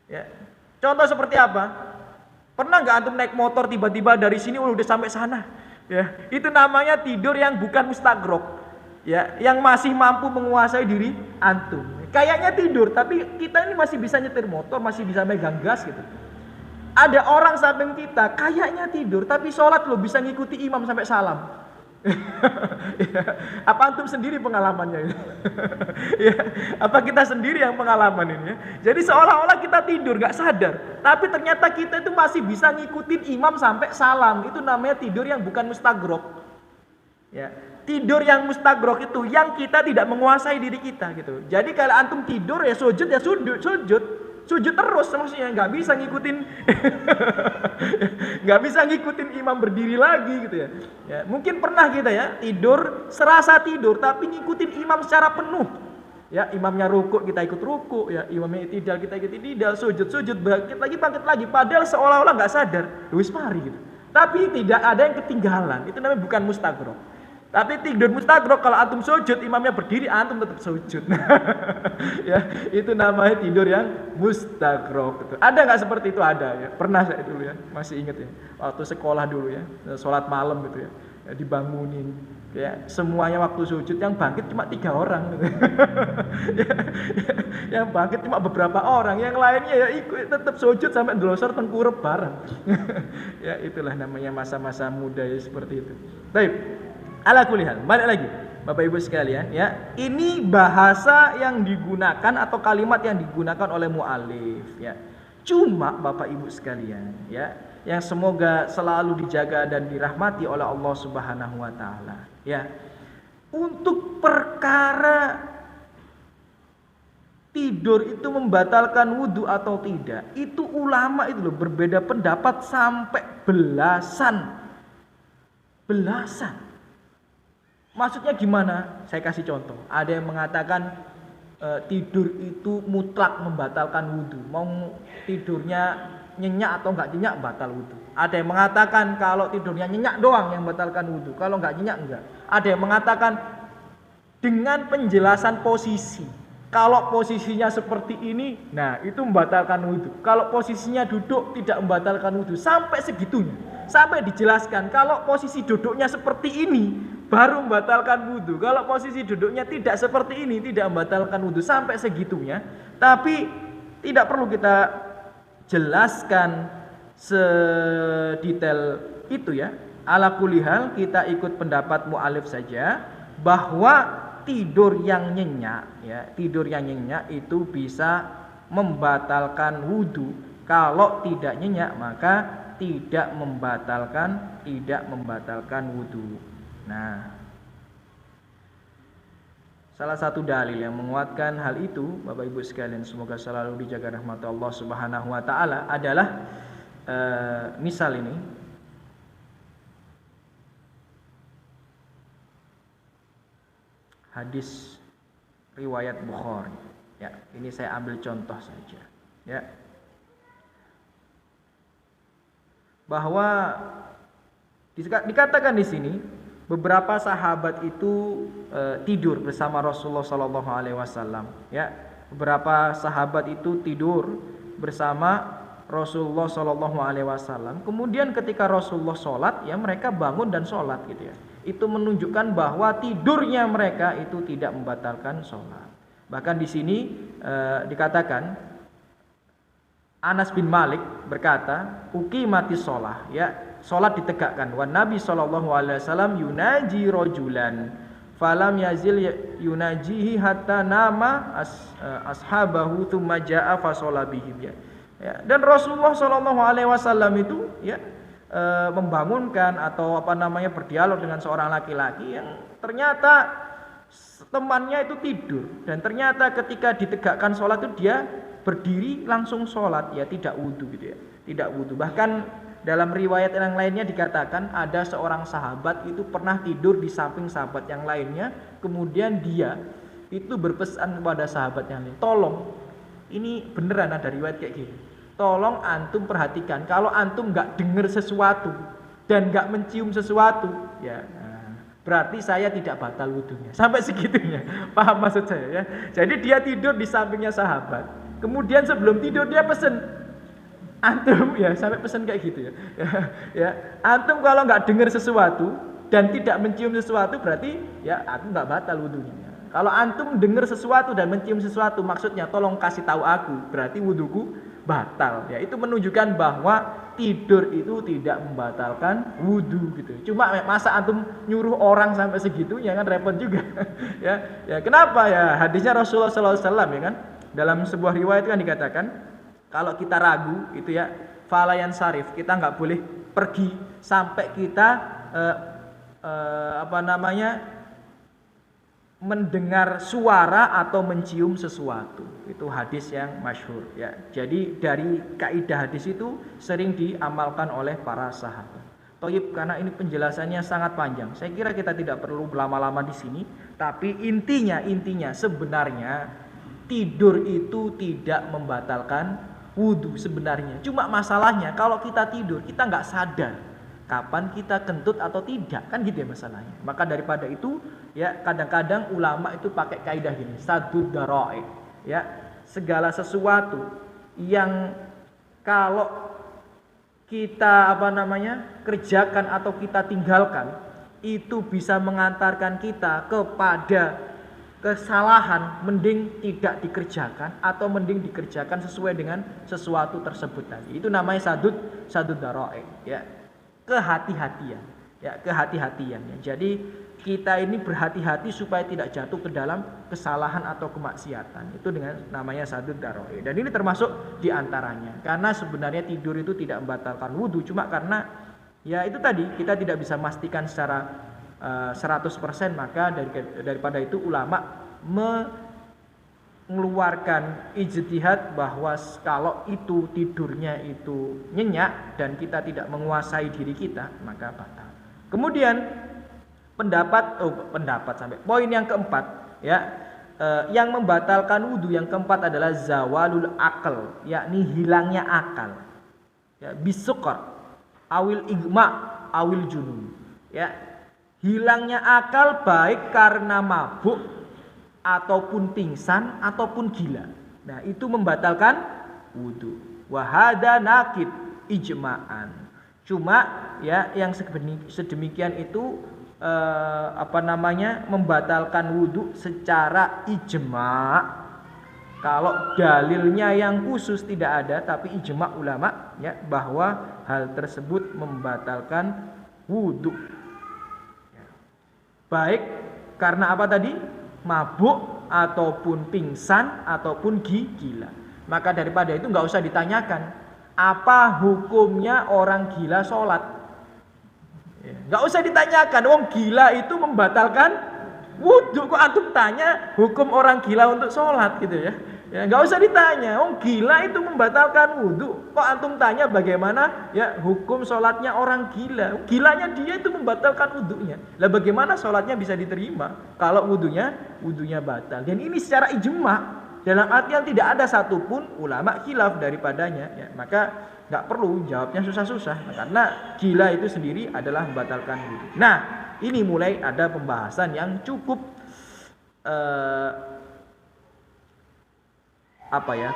Ya. Contoh seperti apa? Pernah nggak antum naik motor tiba-tiba dari sini udah sampai sana? Ya, itu namanya tidur yang bukan mustaghraq. Ya, yang masih mampu menguasai diri antum. Kayaknya tidur, tapi kita ini masih bisa nyetir motor, masih bisa megang gas gitu. Ada orang samping kita kayaknya tidur, tapi sholat loh bisa ngikuti imam sampai salam. Ya, apa antum sendiri pengalamannya ini? Ya, apa kita sendiri yang pengalaman ini ya? Jadi seolah-olah kita tidur gak sadar, tapi ternyata kita itu masih bisa ngikutin imam sampai salam. Itu namanya tidur yang bukan mustaghraq. Ya, tidur yang mustaghraq itu yang kita tidak menguasai diri kita gitu. Jadi kalau antum tidur ya sujud sujud terus, maksudnya nggak bisa ngikutin nggak bisa ngikutin imam berdiri lagi gitu ya. Ya mungkin pernah kita ya tidur, serasa tidur tapi ngikutin imam secara penuh ya. Imamnya rukuk kita ikut rukuk ya, imamnya i'tidal kita ikut i'tidal, sujud bangkit lagi, padahal seolah-olah nggak sadar wis mari gitu, tapi tidak ada yang ketinggalan. Itu namanya bukan mustaghraq. Tapi tidur mustaghraq, kalau antum sujud imamnya berdiri, antum tetap sujud. Ya, itu namanya tidur yang mustaghraq. Ada nggak seperti itu? Ada ya. Pernah saya dulu ya, masih ingat ya. Waktu sekolah dulu ya, sholat malam gitu ya, dibangunin. Ya, semuanya waktu sujud yang bangkit cuma 3 orang. Gitu. Yang bangkit cuma beberapa orang, yang lainnya ya ikut tetap sujud sampai ndelosor tengkurep bareng. Ya, itulah namanya masa-masa muda ya seperti itu. Baik. Ala kulli hal, balik lagi Bapak Ibu sekalian ya. Ini bahasa yang digunakan atau kalimat yang digunakan oleh mu'alif ya. Cuma Bapak Ibu sekalian ya, yang semoga selalu dijaga dan dirahmati oleh Allah Subhanahu wa taala ya. Untuk perkara tidur itu membatalkan wudu atau tidak, itu ulama itu loh berbeda pendapat sampai belasan. Maksudnya gimana? Saya kasih contoh. Ada yang mengatakan tidur itu mutlak membatalkan wudu. Mau tidurnya nyenyak atau enggak nyenyak batal wudu. Ada yang mengatakan kalau tidurnya nyenyak doang yang membatalkan wudu. Kalau enggak nyenyak enggak. Ada yang mengatakan dengan penjelasan posisi. Kalau posisinya seperti ini, nah itu membatalkan wudu. Kalau posisinya duduk tidak membatalkan wudu. Sampai segitunya. Sampai dijelaskan kalau posisi duduknya seperti ini baru membatalkan wudu. Kalau posisi duduknya tidak seperti ini tidak membatalkan wudu, sampai segitunya. Tapi tidak perlu kita jelaskan sedetail itu ya. Ala kulli hal kita ikut pendapat mu'alif saja bahwa tidur yang nyenyak ya, tidur yang nyenyak itu bisa membatalkan wudu. Kalau tidak nyenyak maka tidak membatalkan wudu. Nah, salah satu dalil yang menguatkan hal itu, Bapak Ibu sekalian, semoga selalu dijaga rahmat Allah Subhanahu wa taala, adalah misal ini hadis riwayat Bukhari. Ya, ini saya ambil contoh saja. Ya. Bahwa dikatakan di sini beberapa sahabat itu tidur bersama Rasulullah Sallallahu Alaihi Wasallam. Ya, beberapa sahabat itu tidur bersama Rasulullah Shallallahu Alaihi Wasallam. Kemudian ketika Rasulullah sholat, ya mereka bangun dan sholat gitu ya. Itu menunjukkan bahwa tidurnya mereka itu tidak membatalkan sholat. Bahkan di sini dikatakan Anas bin Malik berkata, uqimatis sholah, ya sholat ditegakkan. Wan Nabi Shallallahu Alaihi Wasallam yunaji rojulan, falam yazil yunajihi hatta nama ashabahu thumma jaa fasola bihim ya. Ya, dan Rasulullah Shallallahu Alaihi Wasallam itu ya membangunkan atau berdialog dengan seorang laki-laki yang ternyata temannya itu tidur, dan ternyata ketika ditegakkan sholat itu dia berdiri langsung sholat, ya tidak wudu gitu ya, tidak wudu. Bahkan dalam riwayat yang lainnya dikatakan ada seorang sahabat itu pernah tidur di samping sahabat yang lainnya, kemudian dia itu berpesan kepada sahabat yang lain, tolong, ini beneran ada riwayat kayak gini, tolong antum perhatikan, kalau antum nggak dengar sesuatu dan nggak mencium sesuatu, ya berarti saya tidak batal wudunya. Sampai segitunya, paham maksud saya ya? Jadi dia tidur di sampingnya sahabat, kemudian sebelum tidur dia pesen, antum ya sampai pesen kayak gitu ya, ya antum kalau nggak dengar sesuatu dan tidak mencium sesuatu berarti ya aku nggak batal wudunya. Kalau antum dengar sesuatu dan mencium sesuatu, maksudnya tolong kasih tahu aku, berarti wuduku batal. Ya itu menunjukkan bahwa tidur itu tidak membatalkan wudu gitu. Cuma masa antum nyuruh orang sampai segitunya kan repot juga. ya kenapa ya? Hadisnya Rasulullah SAW ya kan. Dalam sebuah riwayat kan dikatakan kalau kita ragu itu ya falayan sarif, kita nggak boleh pergi sampai kita mendengar suara atau mencium sesuatu. Itu hadis yang masyhur ya. Jadi dari kaidah hadis itu sering diamalkan oleh para sahabat. Thayyib, karena ini penjelasannya sangat panjang. Saya kira kita tidak perlu berlama-lama di sini, tapi intinya sebenarnya tidur itu tidak membatalkan wudu sebenarnya. Cuma masalahnya kalau kita tidur kita nggak sadar kapan kita kentut atau tidak, kan gitu ya masalahnya. Maka daripada itu ya kadang-kadang ulama itu pakai kaidah gini, sadud dara'i, ya segala sesuatu yang kalau kita kerjakan atau kita tinggalkan itu bisa mengantarkan kita kepada kesalahan, mending tidak dikerjakan atau mending dikerjakan sesuai dengan sesuatu tersebut tadi. Itu namanya sadud dara'i, ya kehati-hatian, ya kehati-hatian. Ya. Jadi kita ini berhati-hati supaya tidak jatuh ke dalam kesalahan atau kemaksiatan. Itu dengan namanya sadud dara'i. Dan ini termasuk diantaranya. Karena sebenarnya tidur itu tidak membatalkan wudu, cuma karena ya itu tadi kita tidak bisa memastikan secara 100%, maka daripada itu ulama mengeluarkan ijtihad bahwa kalau itu tidurnya itu nyenyak dan kita tidak menguasai diri kita, maka batal. Kemudian poin yang keempat ya, yang membatalkan wudu yang keempat adalah zawalul akal, yakni hilangnya akal. Ya, bisukar, awil igma, awil junun. Ya, hilangnya akal baik karena mabuk ataupun pingsan ataupun gila. Nah, itu membatalkan wudu. Wahada nakid ijma'an. Cuma ya yang sedemikian itu membatalkan wudu secara ijma'. Kalau dalilnya yang khusus tidak ada, tapi ijma' ulama ya bahwa hal tersebut membatalkan wudu. Baik karena apa tadi? Mabuk ataupun pingsan ataupun gila. Maka daripada itu nggak usah ditanyakan apa hukumnya orang gila sholat. Nggak usah ditanyakan, wong gila itu membatalkan wudu. Kok antum tanya hukum orang gila untuk sholat gitu ya? Ya nggak usah ditanya, wong gila itu membatalkan wudu. Kok antum tanya bagaimana ya hukum sholatnya orang gila? Gilanya dia itu membatalkan wudunya. Lah bagaimana sholatnya bisa diterima kalau wudunya batal? Dan ini secara ijma, dalam artian tidak ada satupun ulama khilaf daripadanya. Ya, maka nggak perlu jawabnya susah-susah, karena gila itu sendiri adalah membatalkan wudu. Nah, ini mulai ada pembahasan yang cukup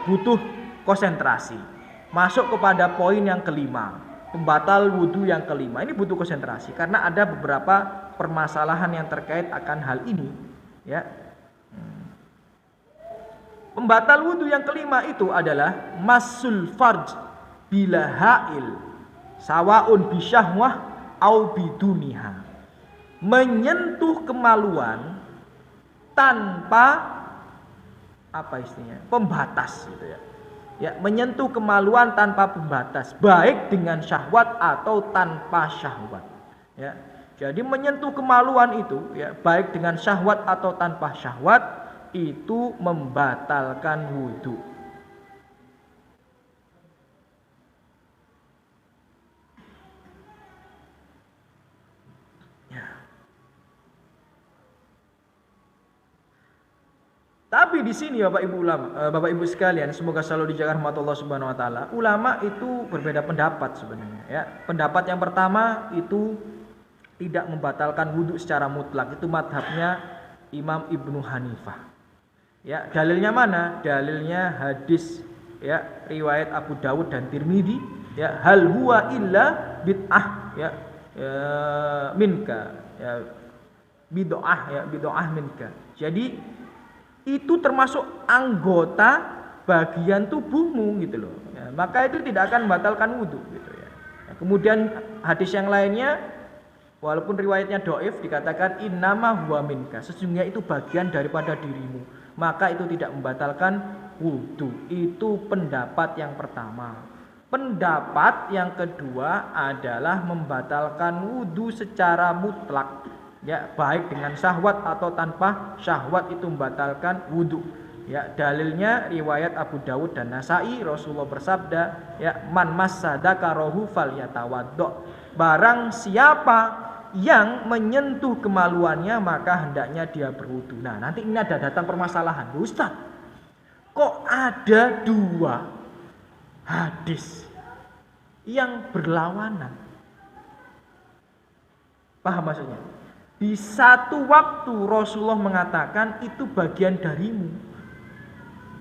butuh konsentrasi. Masuk kepada poin yang kelima, pembatal wudu yang kelima. Ini butuh konsentrasi karena ada beberapa permasalahan yang terkait akan hal ini, ya. Pembatal wudu yang kelima itu adalah masul farj bila hail sawaun bisyahwah au biduniha. Menyentuh kemaluan tanpa pembatas gitu ya. Ya, menyentuh kemaluan tanpa pembatas, baik dengan syahwat atau tanpa syahwat. Ya. Jadi menyentuh kemaluan itu ya, baik dengan syahwat atau tanpa syahwat itu membatalkan wudu. Tapi di sini Bapak Ibu sekalian, semoga selalu dijaga rahmat Allah Subhanahu wa taala. Ulama itu berbeda pendapat sebenarnya, ya. Pendapat yang pertama itu tidak membatalkan wudhu secara mutlak. Itu madhabnya Imam Ibnu Hanifah. Ya, dalilnya mana? Dalilnya hadis ya, riwayat Abu Dawud dan Tirmidzi, ya, hal huwa illa bid'ah ya, minka, ya, bid'ah minka. Jadi itu termasuk anggota bagian tubuhmu gitu loh. Ya, maka itu tidak akan membatalkan wudu gitu ya. Kemudian hadis yang lainnya walaupun riwayatnya dhaif dikatakan innama huwa minka, sesungguhnya itu bagian daripada dirimu. Maka itu tidak membatalkan wudu. Itu pendapat yang pertama. Pendapat yang kedua adalah membatalkan wudu secara mutlak. Ya, baik dengan syahwat atau tanpa syahwat itu membatalkan wudu. Ya, dalilnya riwayat Abu Dawud dan Nasai, Rasulullah bersabda, ya, man massa dzakarahu falyatawaddo. Barang siapa yang menyentuh kemaluannya maka hendaknya dia berwudu. Nah, nanti ini ada datang permasalahan. Ustaz, kok ada dua hadis yang berlawanan? Paham maksudnya? Di satu waktu Rasulullah mengatakan itu bagian darimu.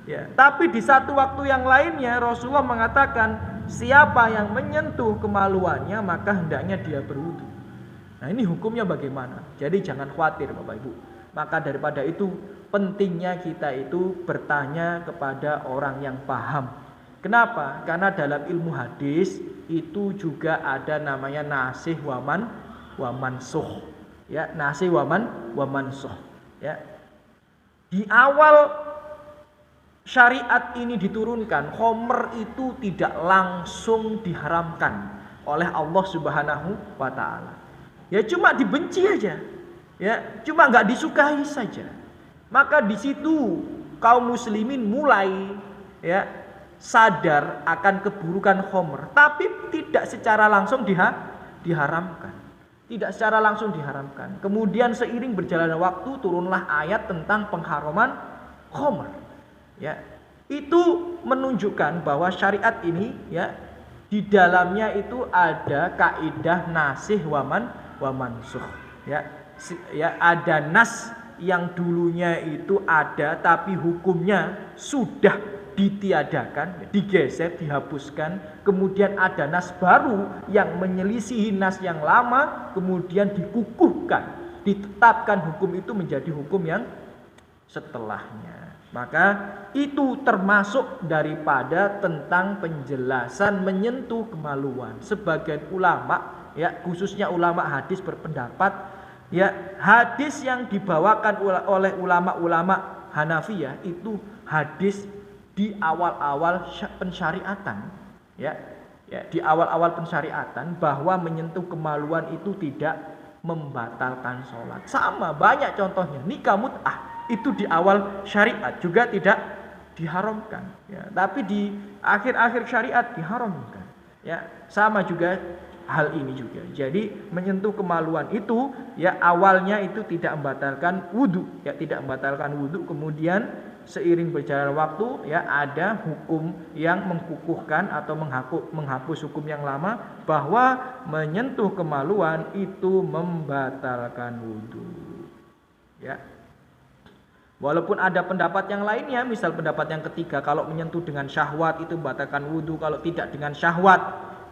Ya, tapi di satu waktu yang lainnya Rasulullah mengatakan siapa yang menyentuh kemaluannya maka hendaknya dia berwudu. Nah, ini hukumnya bagaimana? Jadi jangan khawatir Bapak Ibu. Maka daripada itu pentingnya kita itu bertanya kepada orang yang paham. Kenapa? Karena dalam ilmu hadis itu juga ada namanya nasih wa mansuh. Ya, nasih wa mansuh. Ya. Di awal syariat ini diturunkan, khamr itu tidak langsung diharamkan oleh Allah Subhanahu wa taala. Ya cuma dibenci aja. Ya, cuma enggak disukai saja. Maka di situ kaum muslimin mulai ya sadar akan keburukan khamr, tapi tidak secara langsung diharamkan. Tidak secara langsung diharamkan. Kemudian seiring berjalannya waktu turunlah ayat tentang pengharaman khamr. Ya, itu menunjukkan bahwa syariat ini ya di dalamnya itu ada kaidah nasih wa mansuh. Ya, ada nas yang dulunya itu ada tapi hukumnya sudah ditiadakan, digeser, dihapuskan. Kemudian ada nas baru yang menyelisihi nas yang lama, kemudian dikukuhkan, ditetapkan hukum itu menjadi hukum yang setelahnya. Maka itu termasuk daripada tentang penjelasan menyentuh kemaluan. Sebagian ulama ya, khususnya ulama hadis berpendapat ya, hadis yang dibawakan oleh ulama-ulama Hanafiyah itu hadis di awal-awal pensyariatan ya, di awal-awal pensyariatan bahwa menyentuh kemaluan itu tidak membatalkan sholat. Sama banyak contohnya. Nikah mut'ah itu di awal syariat juga tidak diharamkan ya, tapi di akhir-akhir syariat diharamkan ya. Sama juga hal ini juga. Jadi menyentuh kemaluan itu ya awalnya itu tidak membatalkan wudu ya, tidak membatalkan wudu. Kemudian seiring berjalan waktu ya ada hukum yang mengkukuhkan atau menghapus hukum yang lama bahwa menyentuh kemaluan itu membatalkan wudu. Ya. Walaupun ada pendapat yang lainnya, misal pendapat yang ketiga, kalau menyentuh dengan syahwat itu membatalkan wudhu, kalau tidak dengan syahwat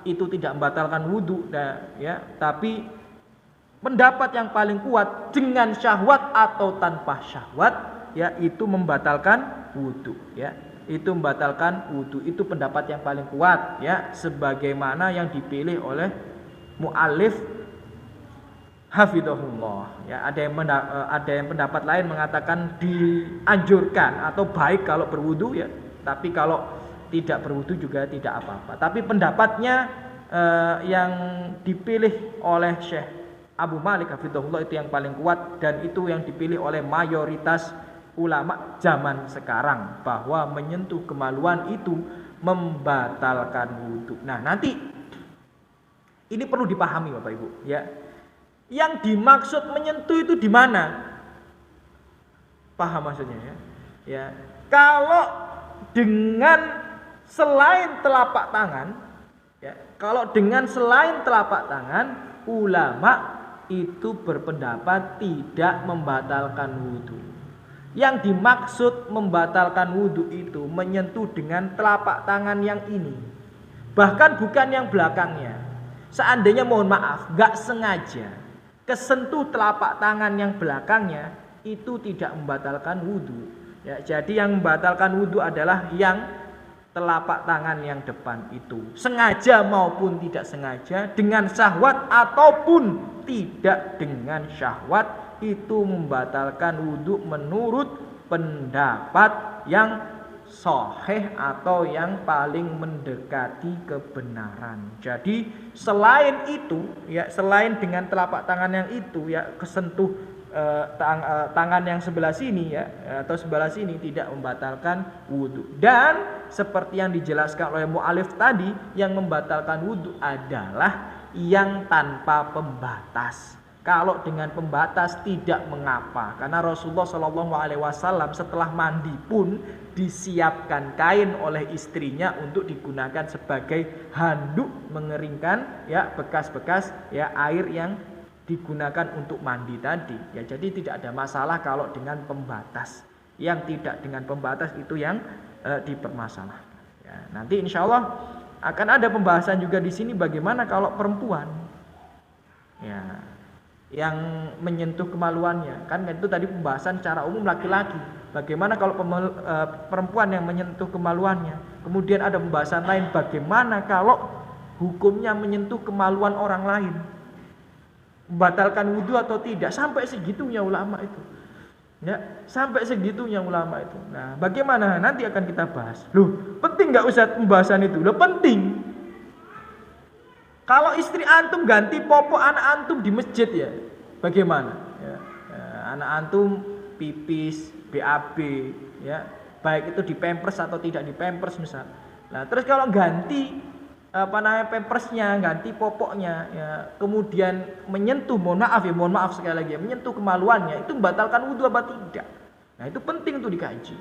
itu tidak membatalkan wudhu. Nah, ya, tapi pendapat yang paling kuat dengan syahwat atau tanpa syahwat, ya itu membatalkan wudhu. Ya, itu membatalkan wudhu. Itu pendapat yang paling kuat, ya, sebagaimana yang dipilih oleh mu'allif hafidhahullah. Ya, ada yang pendapat lain mengatakan dianjurkan atau baik kalau berwudu, ya, tapi kalau tidak berwudu juga tidak apa-apa. Tapi pendapatnya yang dipilih oleh Syekh Abu Malik hafidhahullah itu yang paling kuat, dan itu yang dipilih oleh mayoritas ulama zaman sekarang, bahwa menyentuh kemaluan itu membatalkan wudu. Nah, nanti ini perlu dipahami Bapak Ibu, ya. Yang dimaksud menyentuh itu di mana? Paham maksudnya, ya? Ya. Kalau dengan selain telapak tangan, ya, kalau dengan selain telapak tangan, ulama itu berpendapat tidak membatalkan wudhu. Yang dimaksud membatalkan wudhu itu menyentuh dengan telapak tangan yang ini, bahkan bukan yang belakangnya. Seandainya mohon maaf gak sengaja kesentuh telapak tangan yang belakangnya, itu tidak membatalkan wudhu. Ya, jadi yang membatalkan wudhu adalah yang telapak tangan yang depan itu, sengaja maupun tidak sengaja, dengan syahwat ataupun tidak dengan syahwat, itu membatalkan wudhu menurut pendapat yang sahih atau yang paling mendekati kebenaran. Jadi selain itu, ya, selain dengan telapak tangan yang itu, ya, kesentuh tangan yang sebelah sini, ya, atau sebelah sini, tidak membatalkan wudhu. Dan seperti yang dijelaskan oleh mu'alif tadi, yang membatalkan wudhu adalah yang tanpa pembatas. Kalau dengan pembatas tidak mengapa, karena Rasulullah SAW setelah mandi pun disiapkan kain oleh istrinya untuk digunakan sebagai handuk mengeringkan, ya, bekas-bekas, ya, air yang digunakan untuk mandi tadi. Ya, jadi tidak ada masalah kalau dengan pembatas. Yang tidak dengan pembatas itu yang dipermasalahkan. Ya, nanti insya Allah akan ada pembahasan juga di sini bagaimana kalau perempuan, ya, yang menyentuh kemaluannya. Kan itu tadi pembahasan secara umum laki-laki. Bagaimana kalau perempuan yang menyentuh kemaluannya. Kemudian ada pembahasan lain, bagaimana kalau hukumnya menyentuh kemaluan orang lain, membatalkan wudhu atau tidak. Sampai segitunya ulama itu, ya, sampai segitunya ulama itu. Nah, bagaimana nanti akan kita bahas. Loh, penting gak Ustaz pembahasan itu? Loh, penting. Kalau istri antum ganti popok anak antum di masjid, ya, bagaimana? Ya, anak antum pipis, BAB, ya, baik itu di pampers atau tidak di pampers misal. Nah, terus kalau ganti pampersnya, ganti popoknya, ya, kemudian menyentuh, mohon maaf sekali lagi, menyentuh kemaluannya, itu membatalkan wudhu apa tidak? Nah, itu penting untuk dikaji,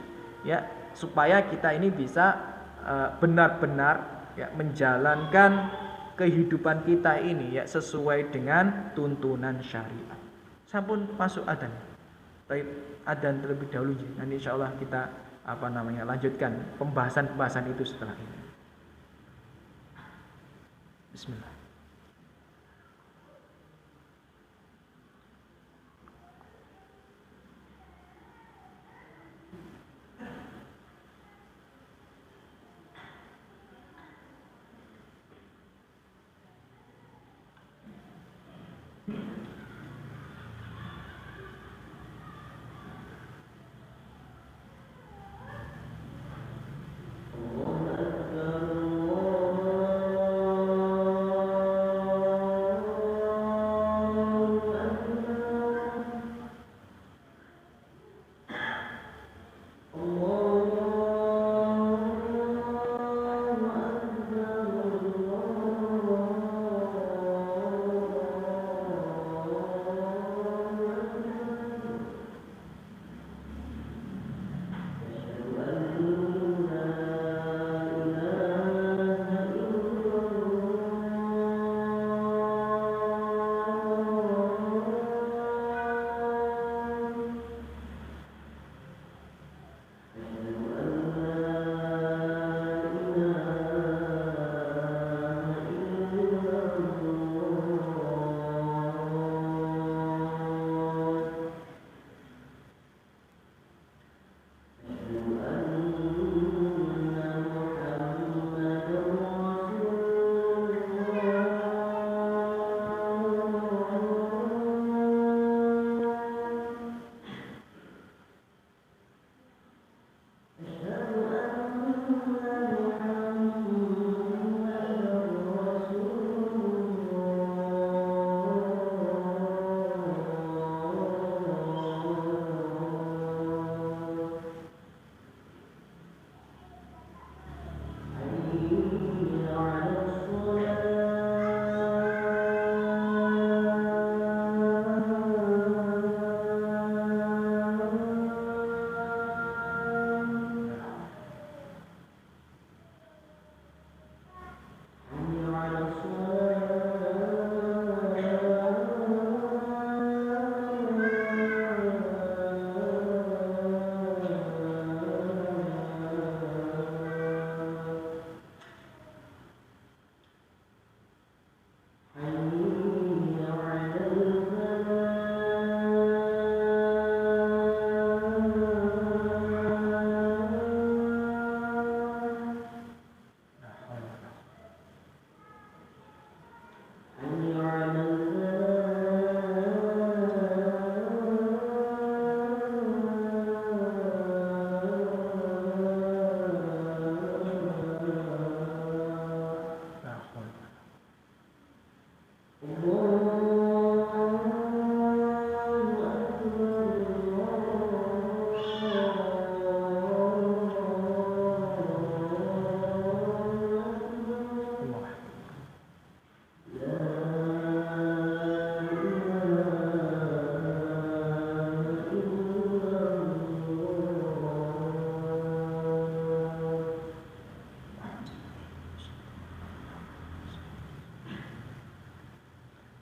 ya, supaya kita ini bisa benar-benar, ya, menjalankan kehidupan kita ini, ya, sesuai dengan tuntunan syariat. Sampun masuk adzan. Baik, adzan terlebih dahulu. Nanti insyaallah kita lanjutkan pembahasan itu setelah ini. Bismillah.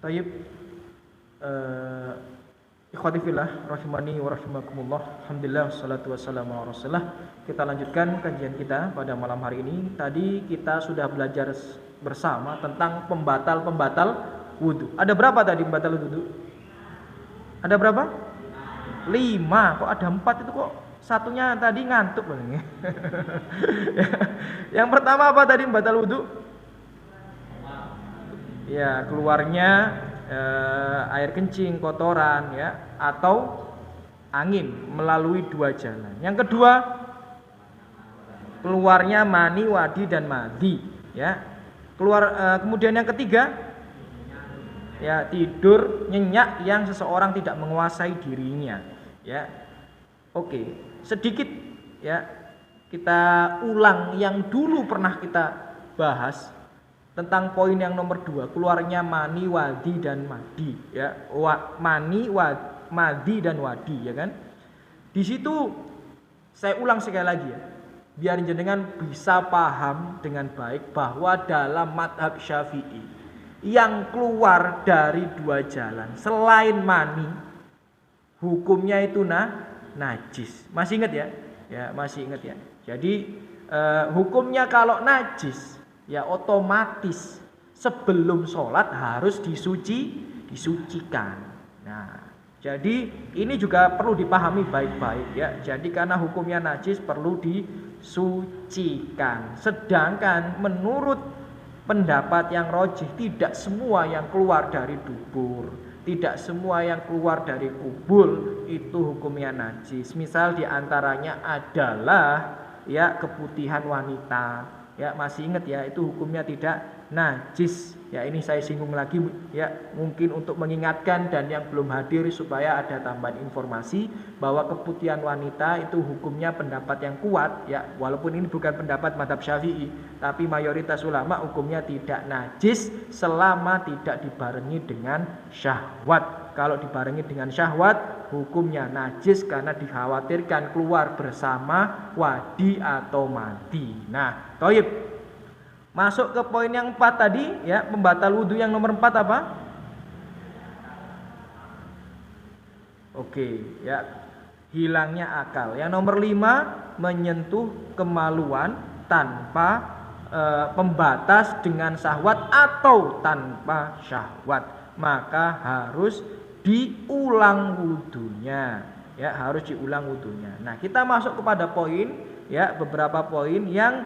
Tayyib, ikhwati fillah rahimani wa rahimakumullah. Alhamdulillah wassalatu wassalamu ala Rasulillah. Kita lanjutkan kajian kita pada malam hari ini. Tadi kita sudah belajar bersama tentang pembatal-pembatal wudu. Ada berapa tadi pembatal wudu? Ada berapa? 5. Kok ada 4 itu kok? Satunya tadi ngantuk loh ini. Yang pertama apa tadi pembatal wudu? Ya, keluarnya air kencing, kotoran ya, atau angin melalui 2 jalan. Yang kedua, keluarnya mani, wadi dan madi ya. Kemudian yang ketiga, ya, tidur nyenyak yang seseorang tidak menguasai dirinya ya. Oke, sedikit ya kita ulang yang dulu pernah kita bahas tentang poin yang nomor 2, keluarnya mani, wadi dan madi ya. Madi dan wadi ya kan. Di situ saya ulang sekali lagi ya, biar jenengan bisa paham dengan baik bahwa dalam madhab Syafi'i yang keluar dari 2 jalan selain mani hukumnya itu najis. Masih ingat ya? Ya, masih ingat ya. Jadi hukumnya kalau najis ya otomatis sebelum sholat harus disucikan. Nah, jadi ini juga perlu dipahami baik-baik ya. Jadi karena hukumnya najis perlu disucikan. Sedangkan menurut pendapat yang rajih, tidak semua yang keluar dari dubur, tidak semua yang keluar dari kubul itu hukumnya najis. Misal diantaranya adalah ya keputihan wanita. Ya, masih ingat ya, itu hukumnya tidak najis. Ya, ini saya singgung lagi ya, mungkin untuk mengingatkan dan yang belum hadir supaya ada tambahan informasi bahwa keputihan wanita itu hukumnya pendapat yang kuat ya, walaupun ini bukan pendapat mazhab Syafi'i, tapi mayoritas ulama hukumnya tidak najis selama tidak dibarengi dengan syahwat. Kalau dibarengi dengan syahwat hukumnya najis karena dikhawatirkan keluar bersama wadi atau madi. Nah, toib, masuk ke poin yang 4 tadi ya, pembatal wudu yang nomor 4 apa? Oke ya, hilangnya akal. Yang nomor 5, menyentuh kemaluan tanpa pembatas dengan syahwat atau tanpa syahwat, maka harus diulang wudunya ya, harus diulang wudunya. Nah, kita masuk kepada poin ya, beberapa poin yang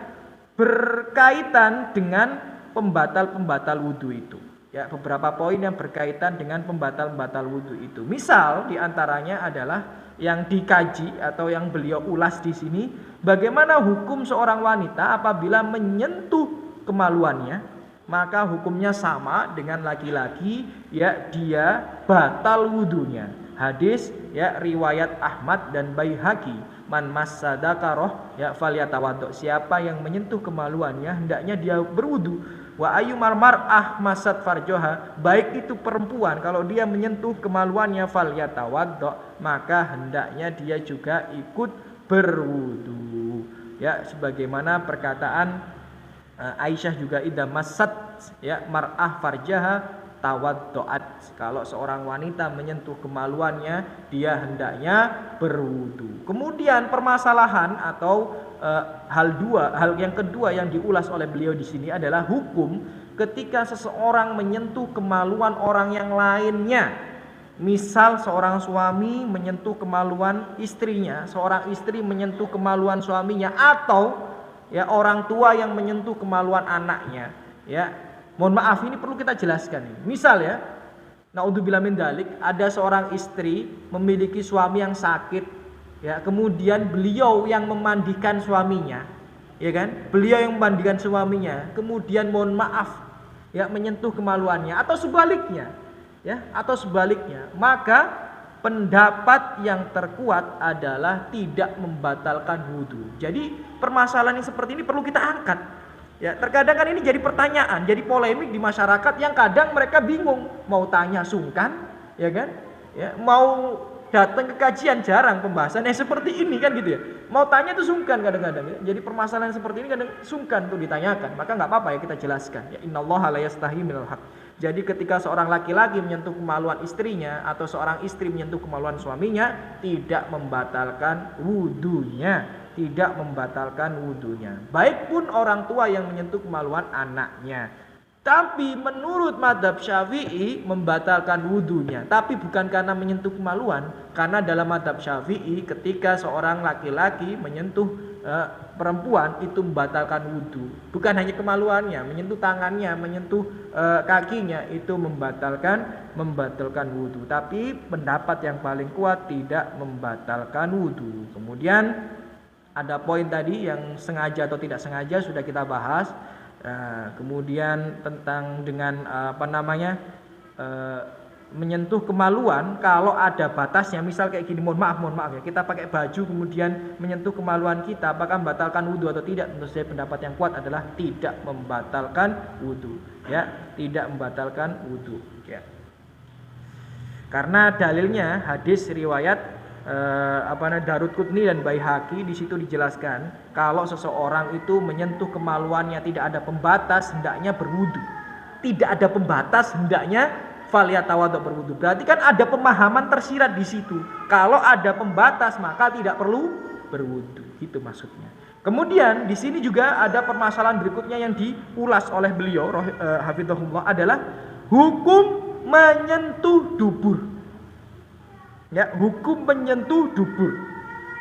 berkaitan dengan pembatal-pembatal wudu itu ya, beberapa poin yang berkaitan dengan pembatal-pembatal wudu itu. Misal diantaranya adalah yang dikaji atau yang beliau ulas di sini, bagaimana hukum seorang wanita apabila menyentuh kemaluannya, maka hukumnya sama dengan laki-laki ya, dia batal wudunya. Hadis ya, riwayat Ahmad dan Baihaqi, man massa dzakaroh ya falyatawaddo, siapa yang menyentuh kemaluannya hendaknya dia berwudu. Wa ayyumar mar'ah masat farjoha, baik itu perempuan kalau dia menyentuh kemaluannya falyatawaddo, maka hendaknya dia juga ikut berwudu ya, sebagaimana perkataan Aisyah juga, idza massat ya mar'ah farjaha tawaddoat, kalau seorang wanita menyentuh kemaluannya dia hendaknya berwudu. Kemudian permasalahan atau hal yang kedua yang diulas oleh beliau di sini adalah hukum ketika seseorang menyentuh kemaluan orang yang lainnya. Misal seorang suami menyentuh kemaluan istrinya, seorang istri menyentuh kemaluan suaminya, atau ya orang tua yang menyentuh kemaluan anaknya ya. Mohon maaf, ini perlu kita jelaskan nih. Misal ya, naudzubillah min dzalik, ada seorang istri memiliki suami yang sakit ya, kemudian beliau yang memandikan suaminya ya kan, beliau yang memandikan suaminya, kemudian mohon maaf ya menyentuh kemaluannya, atau sebaliknya ya, atau sebaliknya, maka pendapat yang terkuat adalah tidak membatalkan wudu. Jadi permasalahan yang seperti ini perlu kita angkat ya. Terkadang kan ini jadi pertanyaan, jadi polemik di masyarakat yang kadang mereka bingung mau tanya sungkan ya kan ya, mau datang ke kajian jarang pembahasan seperti ini kan gitu ya. Mau tanya itu sungkan kadang-kadang ya. Jadi permasalahan seperti ini kadang sungkan untuk ditanyakan. Maka nggak apa-apa ya kita jelaskan. Ya innallaha la yastahi minal haq. Jadi ketika seorang laki-laki menyentuh kemaluan istrinya atau seorang istri menyentuh kemaluan suaminya, tidak membatalkan wudunya, tidak membatalkan wudunya. Baik pun orang tua yang menyentuh kemaluan anaknya. Tapi menurut mazhab Syafi'i membatalkan wudunya. Tapi bukan karena menyentuh kemaluan. Karena dalam mazhab Syafi'i ketika seorang laki-laki menyentuh perempuan itu membatalkan wudu. Bukan hanya kemaluannya, menyentuh tangannya, menyentuh kakinya itu membatalkan wudu. Tapi pendapat yang paling kuat tidak membatalkan wudu. Kemudian ada poin tadi yang sengaja atau tidak sengaja sudah kita bahas. Kemudian tentang dengan menyentuh kemaluan kalau ada batasnya, misal kayak gini, mohon maaf ya, kita pakai baju kemudian menyentuh kemaluan kita, apakah membatalkan wudhu atau tidak? Tentu saja pendapat yang kuat adalah tidak membatalkan wudhu, ya, tidak membatalkan wudhu, ya. Karena dalilnya hadis riwayat Daruqutni dan Baihaqi, di situ dijelaskan kalau seseorang itu menyentuh kemaluannya tidak ada pembatas hendaknya berwudu. Tidak ada pembatas hendaknya falyatawaddo berwudu. Berarti kan ada pemahaman tersirat di situ. Kalau ada pembatas maka tidak perlu berwudu. Itu maksudnya. Kemudian di sini juga ada permasalahan berikutnya yang diulas oleh beliau hafizahullah adalah hukum menyentuh dubur. Ya, hukum menyentuh dubur.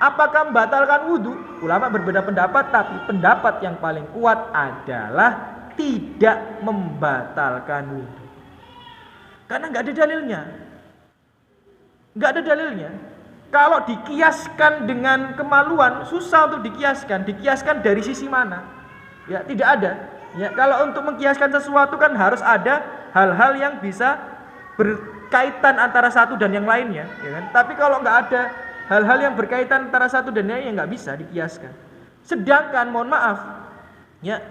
Apakah membatalkan wudhu? Ulama berbeda pendapat, tapi pendapat yang paling kuat adalah tidak membatalkan wudhu. Karena nggak ada dalilnya. Nggak ada dalilnya. Kalau dikiaskan dengan kemaluan, susah untuk dikiaskan. Dikiaskan dari sisi mana? Ya, tidak ada. Ya, kalau untuk mengkiaskan sesuatu kan harus ada hal-hal yang bisa berkaitan antara satu dan yang lainnya, ya kan? Tapi kalau nggak ada hal-hal yang berkaitan antara satu dan yang lainnya, nggak bisa dikiaskan. Sedangkan, mohon maaf, ya,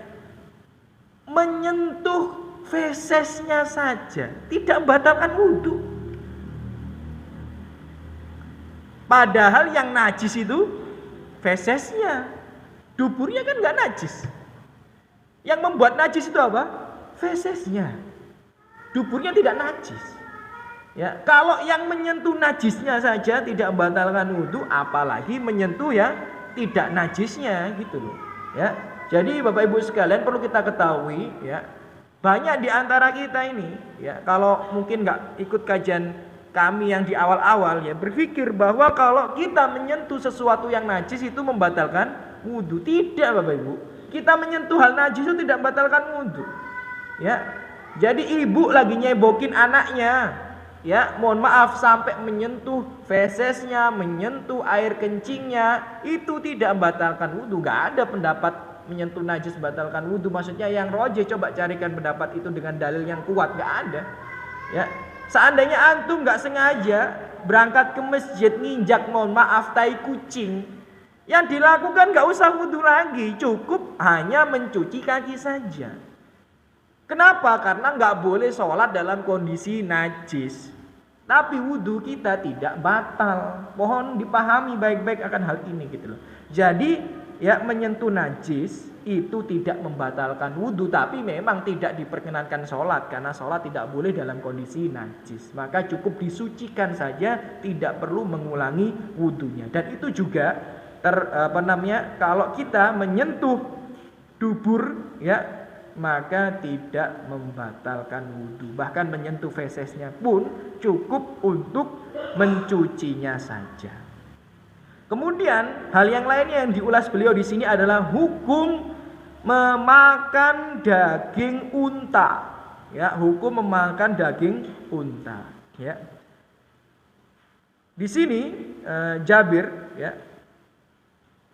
menyentuh fesesnya saja tidak membatalkan wudhu. Padahal yang najis itu fesesnya, duburnya kan nggak najis. Yang membuat najis itu apa? Fesesnya. Duburnya tidak najis. Ya, kalau yang menyentuh najisnya saja tidak membatalkan wudhu, apalagi menyentuh ya tidak najisnya gitu loh. Ya, jadi Bapak Ibu sekalian perlu kita ketahui, ya, banyak di antara kita ini, ya, kalau mungkin nggak ikut kajian kami yang di awal-awal, ya, berpikir bahwa kalau kita menyentuh sesuatu yang najis itu membatalkan wudhu. Tidak, Bapak Ibu. Kita menyentuh hal najis itu tidak membatalkan wudhu. Ya, jadi ibu lagi nyebokin anaknya, ya, mohon maaf sampai menyentuh fesesnya, menyentuh air kencingnya, itu tidak membatalkan wudhu. Gak ada pendapat menyentuh najis membatalkan wudhu. Maksudnya yang roje, coba carikan pendapat itu dengan dalil yang kuat. Gak ada. Ya, seandainya antum gak sengaja berangkat ke masjid nginjak, mohon maaf, tai kucing, yang dilakukan gak usah wudhu lagi, cukup hanya mencuci kaki saja. Kenapa? Karena nggak boleh sholat dalam kondisi najis. Tapi wudhu kita tidak batal. Mohon dipahami baik-baik akan hal ini gitu loh. Jadi ya, menyentuh najis itu tidak membatalkan wudhu, tapi memang tidak diperkenankan sholat karena sholat tidak boleh dalam kondisi najis. Maka cukup disucikan saja, tidak perlu mengulangi wudhunya. Dan itu juga kalau kita menyentuh dubur, ya, maka tidak membatalkan wudhu. Bahkan menyentuh fesesnya pun cukup untuk mencucinya saja. Kemudian hal yang lainnya yang diulas beliau di sini adalah hukum memakan daging unta. Ya, hukum memakan daging unta. Ya. Di sini Jabir, ya,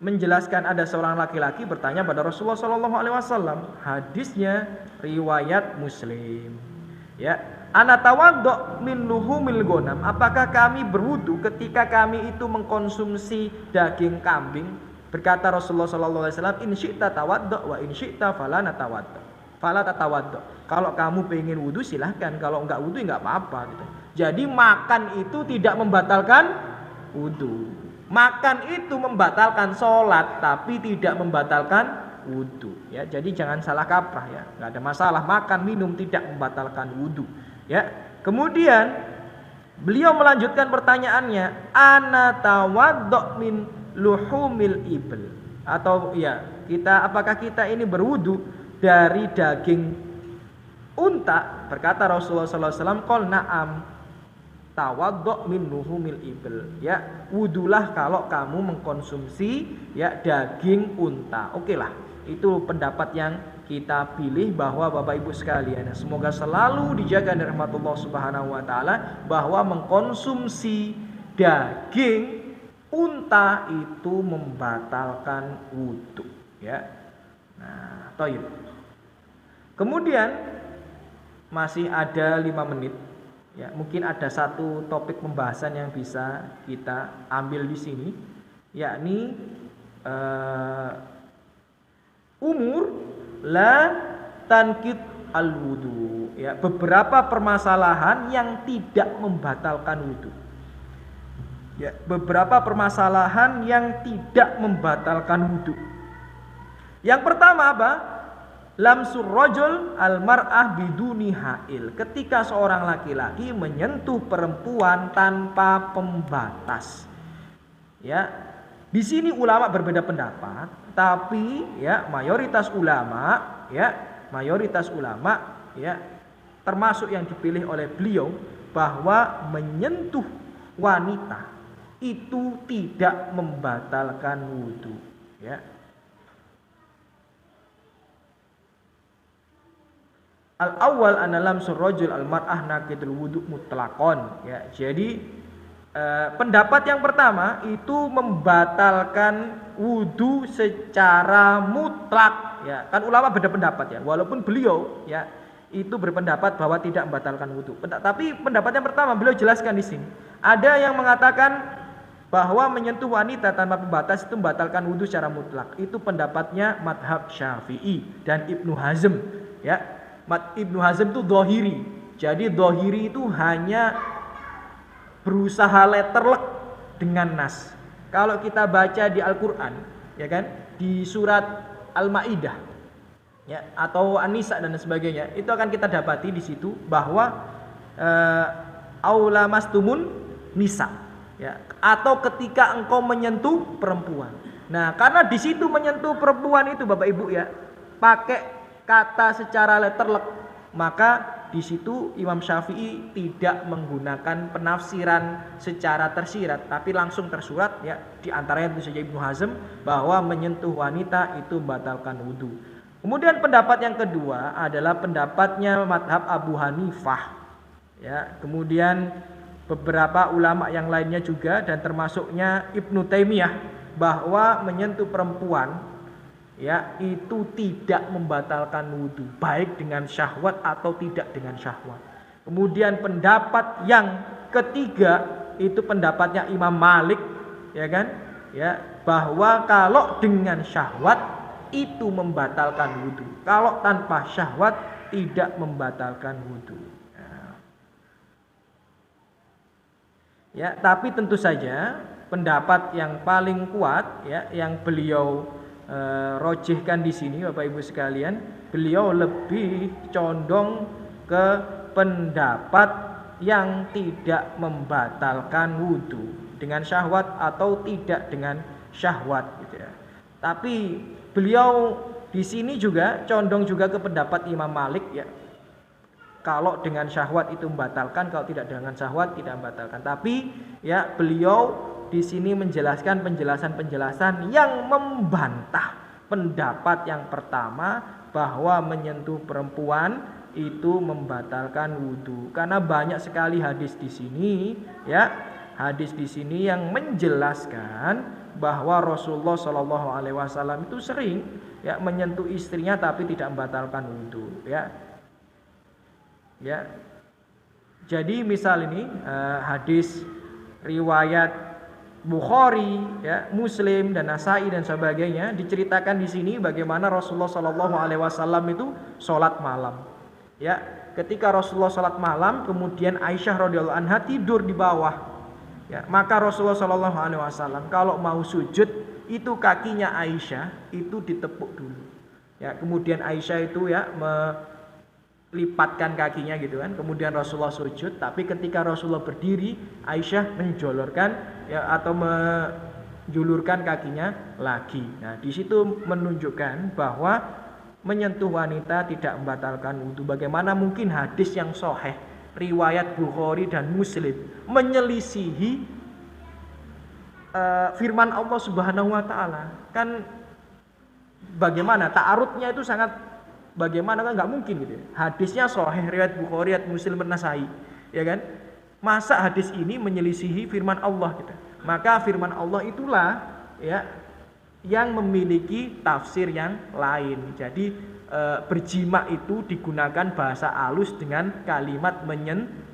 menjelaskan ada seorang laki-laki bertanya pada Rasulullah SAW. Hadisnya riwayat Muslim. Ya, ana tawaddo min luhumil ghanam. Apakah kami berwudu ketika kami itu mengkonsumsi daging kambing? Berkata Rasulullah SAW, in syi'ta tawaddo wa in syi'ta fala tatawaddo. Kalau kamu pengen wudu silahkan, kalau enggak wudu enggak apa-apa gitu. Jadi makan itu tidak membatalkan wudu. Makan itu membatalkan sholat tapi tidak membatalkan wudu. Ya, jadi jangan salah kaprah ya. Nggak ada masalah makan minum tidak membatalkan wudu. Ya. Kemudian beliau melanjutkan pertanyaannya, ana tawaddo min luhumil ibil, atau ya apakah kita ini berwudu dari daging unta? Berkata Rasulullah SAW, qol na'am tawaddo min luhumil ibil. Ya, wudulah kalau kamu mengkonsumsi ya daging unta. Oke lah, itu pendapat yang kita pilih bahwa Bapak Ibu sekalian, semoga selalu dijaga dari rahmatullah Subhanahu wa taala, bahwa mengkonsumsi daging unta itu membatalkan wudu ya. Nah, toib. Kemudian masih ada 5 menit ya, mungkin ada satu topik pembahasan yang bisa kita ambil di sini, yakni umur la tankit al-wudu ya, beberapa permasalahan yang tidak membatalkan wudu. Ya, beberapa permasalahan yang tidak membatalkan wudu. Yang pertama apa? Lamsur rajul al-mar'ah biduni ha'il. Ketika seorang laki-laki menyentuh perempuan tanpa pembatas. Ya, di sini ulama berbeda pendapat, tapi ya mayoritas ulama ya termasuk yang dipilih oleh beliau bahwa menyentuh wanita itu tidak membatalkan wudu ya. Al-awwal anna lamsur rajul al-mar'ah naqidul wudu mutlaqon ya. Jadi pendapat yang pertama itu membatalkan wudu secara mutlak ya. Kan ulama beda pendapat ya. Walaupun beliau ya itu berpendapat bahwa tidak membatalkan wudu. Tapi pendapat yang pertama beliau jelaskan di sini. Ada yang mengatakan bahwa menyentuh wanita tanpa pembatas itu membatalkan wudu secara mutlak. Itu pendapatnya madhab Syafi'i dan Ibnu Hazm ya. Ibnu Hazm itu dhahiri. Jadi dhahiri itu hanya berusaha letterlek dengan nas. Kalau kita baca di Al-Qur'an ya kan, di surat Al-Maidah ya atau An-Nisa dan sebagainya, itu akan kita dapati di situ bahwa aula mastumun nisa ya, atau ketika engkau menyentuh perempuan. Nah, karena di situ menyentuh perempuan itu Bapak Ibu ya pakai kata secara letterlek, maka di situ Imam Syafi'i tidak menggunakan penafsiran secara tersirat, tapi langsung tersurat ya. Di antaranya itu saja Ibnu Hazm bahwa menyentuh wanita itu membatalkan wudu. Kemudian pendapat yang kedua adalah pendapatnya madhab Abu Hanifah ya. Kemudian beberapa ulama yang lainnya juga dan termasuknya Ibnu Taimiyah bahwa menyentuh perempuan ya itu tidak membatalkan wudu, baik dengan syahwat atau tidak dengan syahwat. Kemudian pendapat yang ketiga itu pendapatnya Imam Malik ya kan ya, bahwa kalau dengan syahwat itu membatalkan wudu, kalau tanpa syahwat tidak membatalkan wudu ya. Tapi tentu saja pendapat yang paling kuat ya yang beliau rojihkan di sini Bapak Ibu sekalian, beliau lebih condong ke pendapat yang tidak membatalkan wudu dengan syahwat atau tidak dengan syahwat gitu ya. Tapi beliau di sini juga condong juga ke pendapat Imam Malik ya. Kalau dengan syahwat itu membatalkan, kalau tidak dengan syahwat tidak membatalkan. Tapi ya beliau di sini menjelaskan penjelasan yang membantah pendapat yang pertama bahwa menyentuh perempuan itu membatalkan wudu. Karena banyak sekali hadis di sini ya, hadis di sini yang menjelaskan bahwa Rasulullah SAW itu sering ya menyentuh istrinya tapi tidak membatalkan wudu ya. Ya. Jadi misal ini hadis riwayat Bukhari, ya, Muslim dan Nasai dan sebagainya diceritakan di sini bagaimana Rasulullah SAW itu sholat malam. Ya, ketika Rasulullah sholat malam, kemudian Aisyah radhiyallahu anha tidur di bawah. Ya, maka Rasulullah Shallallahu Alaihi Wasallam kalau mau sujud itu kakinya Aisyah itu ditepuk dulu. Ya, kemudian Aisyah itu ya melipatkan kakinya gitu kan. Kemudian Rasulullah sujud, tapi ketika Rasulullah berdiri, Aisyah menjolorkan ya atau menjulurkan kakinya lagi. Nah, di situ menunjukkan bahwa menyentuh wanita tidak membatalkan wudu. Bagaimana mungkin hadis yang sahih riwayat Bukhari dan Muslim menyelisihi firman Allah Subhanahu wa taala? Kan bagaimana ta'arudnya itu sangat bagaimana kan nggak mungkin gitu ya. Hadisnya sahih riwayat Bukhari, riwayat Muslim, An-Nasai, ya kan? Masa hadis ini menyelisihi firman Allah gitu. Maka firman Allah itulah ya yang memiliki tafsir yang lain. Jadi berjima itu digunakan bahasa halus dengan kalimat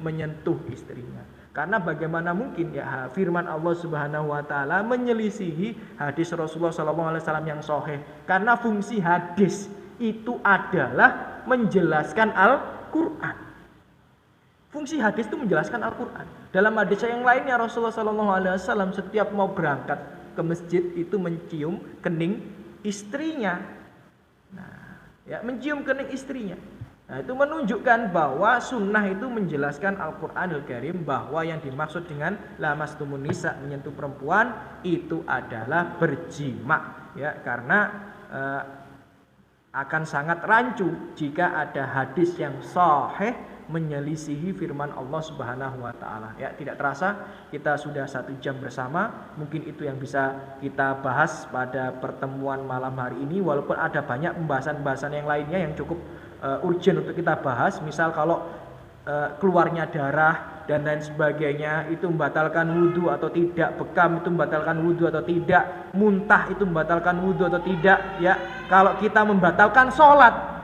menyentuh istrinya. Karena bagaimana mungkin ya firman Allah Subhanahu wa taala menyelisihi hadis Rasulullah SAW yang sahih. Karena fungsi hadis itu adalah menjelaskan Al-Qur'an. Fungsi hadis itu menjelaskan Al-Qur'an. Dalam hadis yang lainnya Rasulullah SAW setiap mau berangkat ke masjid itu mencium kening istrinya. Ya, mencium kening istrinya. Nah, itu menunjukkan bahwa sunnah itu menjelaskan Al-Quranul Karim bahwa yang dimaksud dengan lamastumun nisa, menyentuh perempuan itu adalah berjima. Ya, karena akan sangat rancu jika ada hadis yang sahih menyelisihi firman Allah Subhanahu wa taala. Ya, tidak terasa kita sudah 1 jam bersama. Mungkin itu yang bisa kita bahas pada pertemuan malam hari ini, walaupun ada banyak pembahasan-pembahasan yang lainnya yang cukup urgent untuk kita bahas. Misal kalau keluarnya darah dan lain sebagainya itu membatalkan wudu atau tidak, bekam itu membatalkan wudu atau tidak, muntah itu membatalkan wudu atau tidak, ya. Kalau kita membatalkan sholat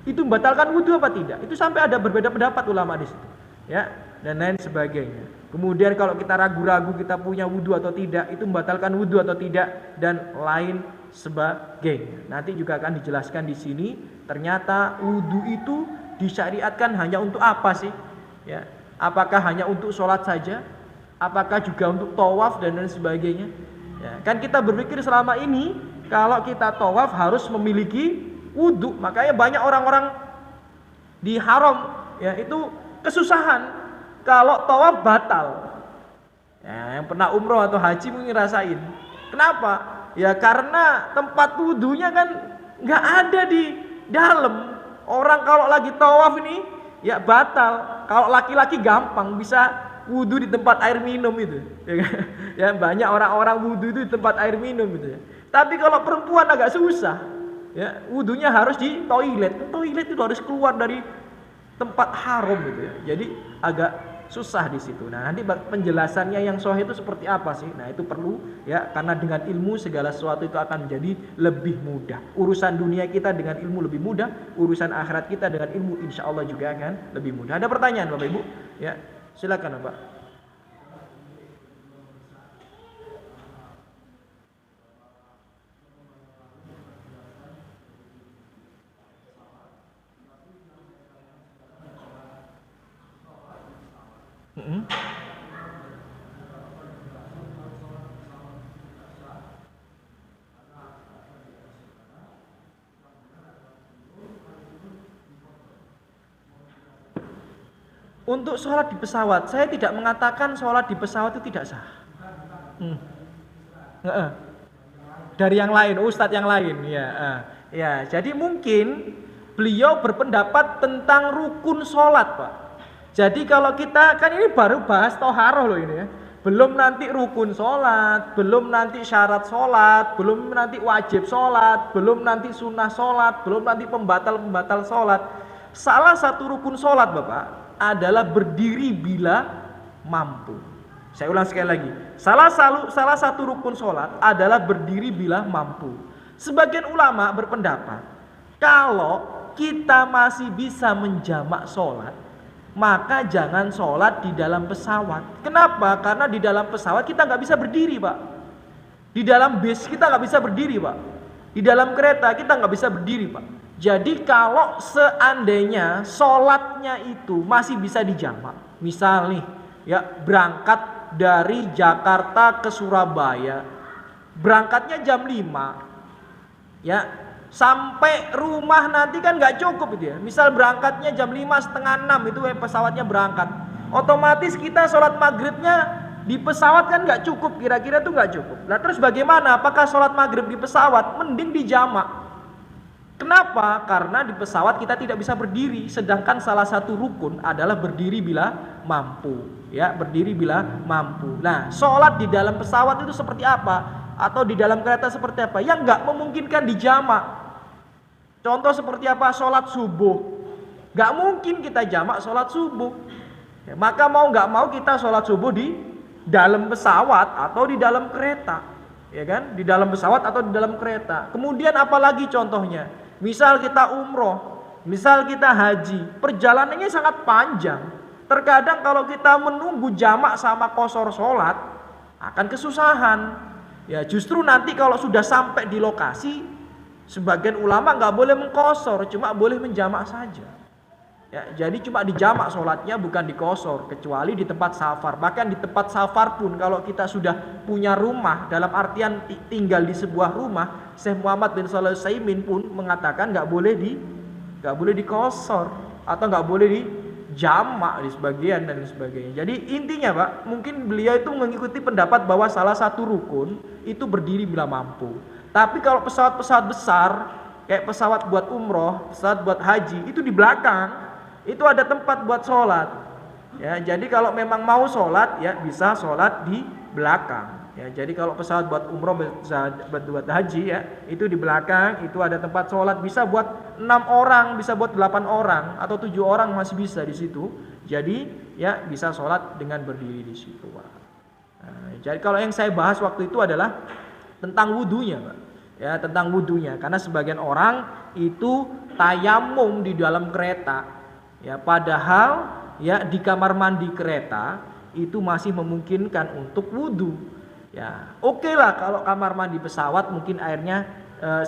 itu membatalkan wudu apa tidak? Itu sampai ada berbeda pendapat ulama di situ, ya, dan lain sebagainya. Kemudian kalau kita ragu-ragu kita punya wudu atau tidak, itu membatalkan wudu atau tidak, dan lain sebagainya. Nanti juga akan dijelaskan di sini. Ternyata wudu itu disyariatkan hanya untuk apa sih? Ya, apakah hanya untuk sholat saja? Apakah juga untuk tawaf dan lain sebagainya? Ya, kan kita berpikir selama ini kalau kita tawaf harus memiliki wudu, makanya banyak orang-orang di haram ya itu kesusahan kalau tawaf batal. Ya, yang pernah umroh atau haji mungkin ngerasain. Kenapa? Ya karena tempat wudunya kan nggak ada di dalam. Orang kalau lagi tawaf ini ya batal. Kalau laki-laki gampang bisa wudu di tempat air minum itu. Ya banyak orang-orang wudu itu di tempat air minum itu. Ya. Tapi kalau perempuan agak susah. Ya, wudunya harus di toilet. Toilet itu harus keluar dari tempat haram gitu ya. Jadi agak susah di situ. Nah, nanti penjelasannya yang sahih itu seperti apa sih? Nah, itu perlu ya karena dengan ilmu segala sesuatu itu akan menjadi lebih mudah. Urusan dunia kita dengan ilmu lebih mudah, urusan akhirat kita dengan ilmu insya Allah juga akan lebih mudah. Ada pertanyaan Bapak Ibu? Ya, silakan Bapak. Untuk sholat di pesawat, saya tidak mengatakan sholat di pesawat itu tidak sah. Dari yang lain, ustadz yang lain, ya. Jadi mungkin beliau berpendapat tentang rukun sholat, Pak. Jadi kalau kita kan ini baru bahas toharoh loh ini ya. Belum nanti rukun sholat, belum nanti syarat sholat, belum nanti wajib sholat, belum nanti sunnah sholat, belum nanti pembatal sholat. Salah satu rukun sholat Bapak adalah berdiri bila mampu. Saya ulang sekali lagi. Salah satu rukun sholat adalah berdiri bila mampu. Sebagian ulama berpendapat kalau kita masih bisa menjamak sholat, maka jangan sholat di dalam pesawat. Kenapa? Karena di dalam pesawat kita nggak bisa berdiri, Pak. Di dalam bis kita nggak bisa berdiri, Pak. Di dalam kereta kita nggak bisa berdiri, Pak. Jadi kalau seandainya sholatnya itu masih bisa dijamak, misal nih, ya berangkat dari Jakarta ke Surabaya, berangkatnya jam 5, ya, sampai rumah nanti kan nggak cukup itu ya. Misal berangkatnya jam 5:30 itu pesawatnya berangkat, otomatis kita sholat maghribnya di pesawat kan nggak cukup, kira-kira tuh nggak cukup. Nah terus bagaimana? Apakah sholat maghrib di pesawat? Mending di jamak. Kenapa? Karena di pesawat kita tidak bisa berdiri, sedangkan salah satu rukun adalah berdiri bila mampu, ya, berdiri bila mampu. Nah sholat di dalam pesawat itu seperti apa? Atau di dalam kereta seperti apa? Yang nggak memungkinkan di jamak. Contoh seperti apa? Sholat subuh, nggak mungkin kita jamak sholat subuh. Ya, maka mau nggak mau kita sholat subuh di dalam pesawat atau di dalam kereta, ya kan? Di dalam pesawat atau di dalam kereta. Kemudian apalagi contohnya? Misal kita umroh, misal kita haji, perjalanannya sangat panjang. Terkadang kalau kita menunggu jamak sama qashar sholat akan kesusahan. Ya justru nanti kalau sudah sampai di lokasi, sebagian ulama nggak boleh mengqashar, cuma boleh menjamak saja. Ya, jadi cuma dijamak sholatnya, bukan dikosor, kecuali di tempat safar. Bahkan di tempat safar pun kalau kita sudah punya rumah, dalam artian tinggal di sebuah rumah, Syekh Muhammad bin Shalih Al-Utsaimin pun mengatakan nggak boleh dikosor atau nggak boleh dijamak di sebagian dan sebagainya. Jadi intinya Pak, mungkin beliau itu mengikuti pendapat bahwa salah satu rukun itu berdiri bila mampu. Tapi kalau pesawat-pesawat besar kayak pesawat buat umroh, pesawat buat haji, itu di belakang itu ada tempat buat sholat, ya. Jadi kalau memang mau sholat, ya bisa sholat di belakang, ya. Jadi kalau pesawat buat umroh, buat haji, ya itu di belakang itu ada tempat sholat, bisa buat 6 orang, bisa buat 8 orang atau 7 orang masih bisa di situ. Jadi ya bisa sholat dengan berdiri di situ. Nah, jadi kalau yang saya bahas waktu itu adalah tentang wudunya, Pak. Ya, tentang wudunya, karena sebagian orang itu tayamum di dalam kereta. Ya, padahal ya di kamar mandi kereta itu masih memungkinkan untuk wudu. Ya, oke lah kalau kamar mandi pesawat mungkin airnya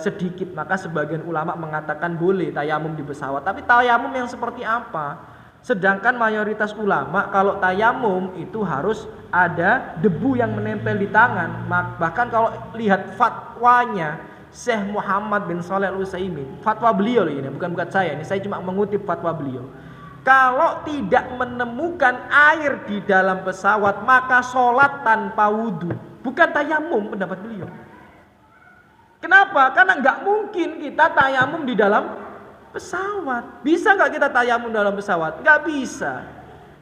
sedikit, maka sebagian ulama mengatakan boleh tayamum di pesawat. Tapi tayamum yang seperti apa? Sedangkan mayoritas ulama kalau tayamum itu harus ada debu yang menempel di tangan. Bahkan kalau lihat fatwanya Syekh Muhammad bin Shalih Al-Utsaimin, fatwa beliau ini bukan saya, ini saya cuma mengutip fatwa beliau. Kalau tidak menemukan air di dalam pesawat, maka sholat tanpa wudhu. Bukan tayamum, pendapat beliau. Kenapa? Karena nggak mungkin kita tayamum di dalam pesawat. Bisa nggak kita tayamum dalam pesawat? Nggak bisa.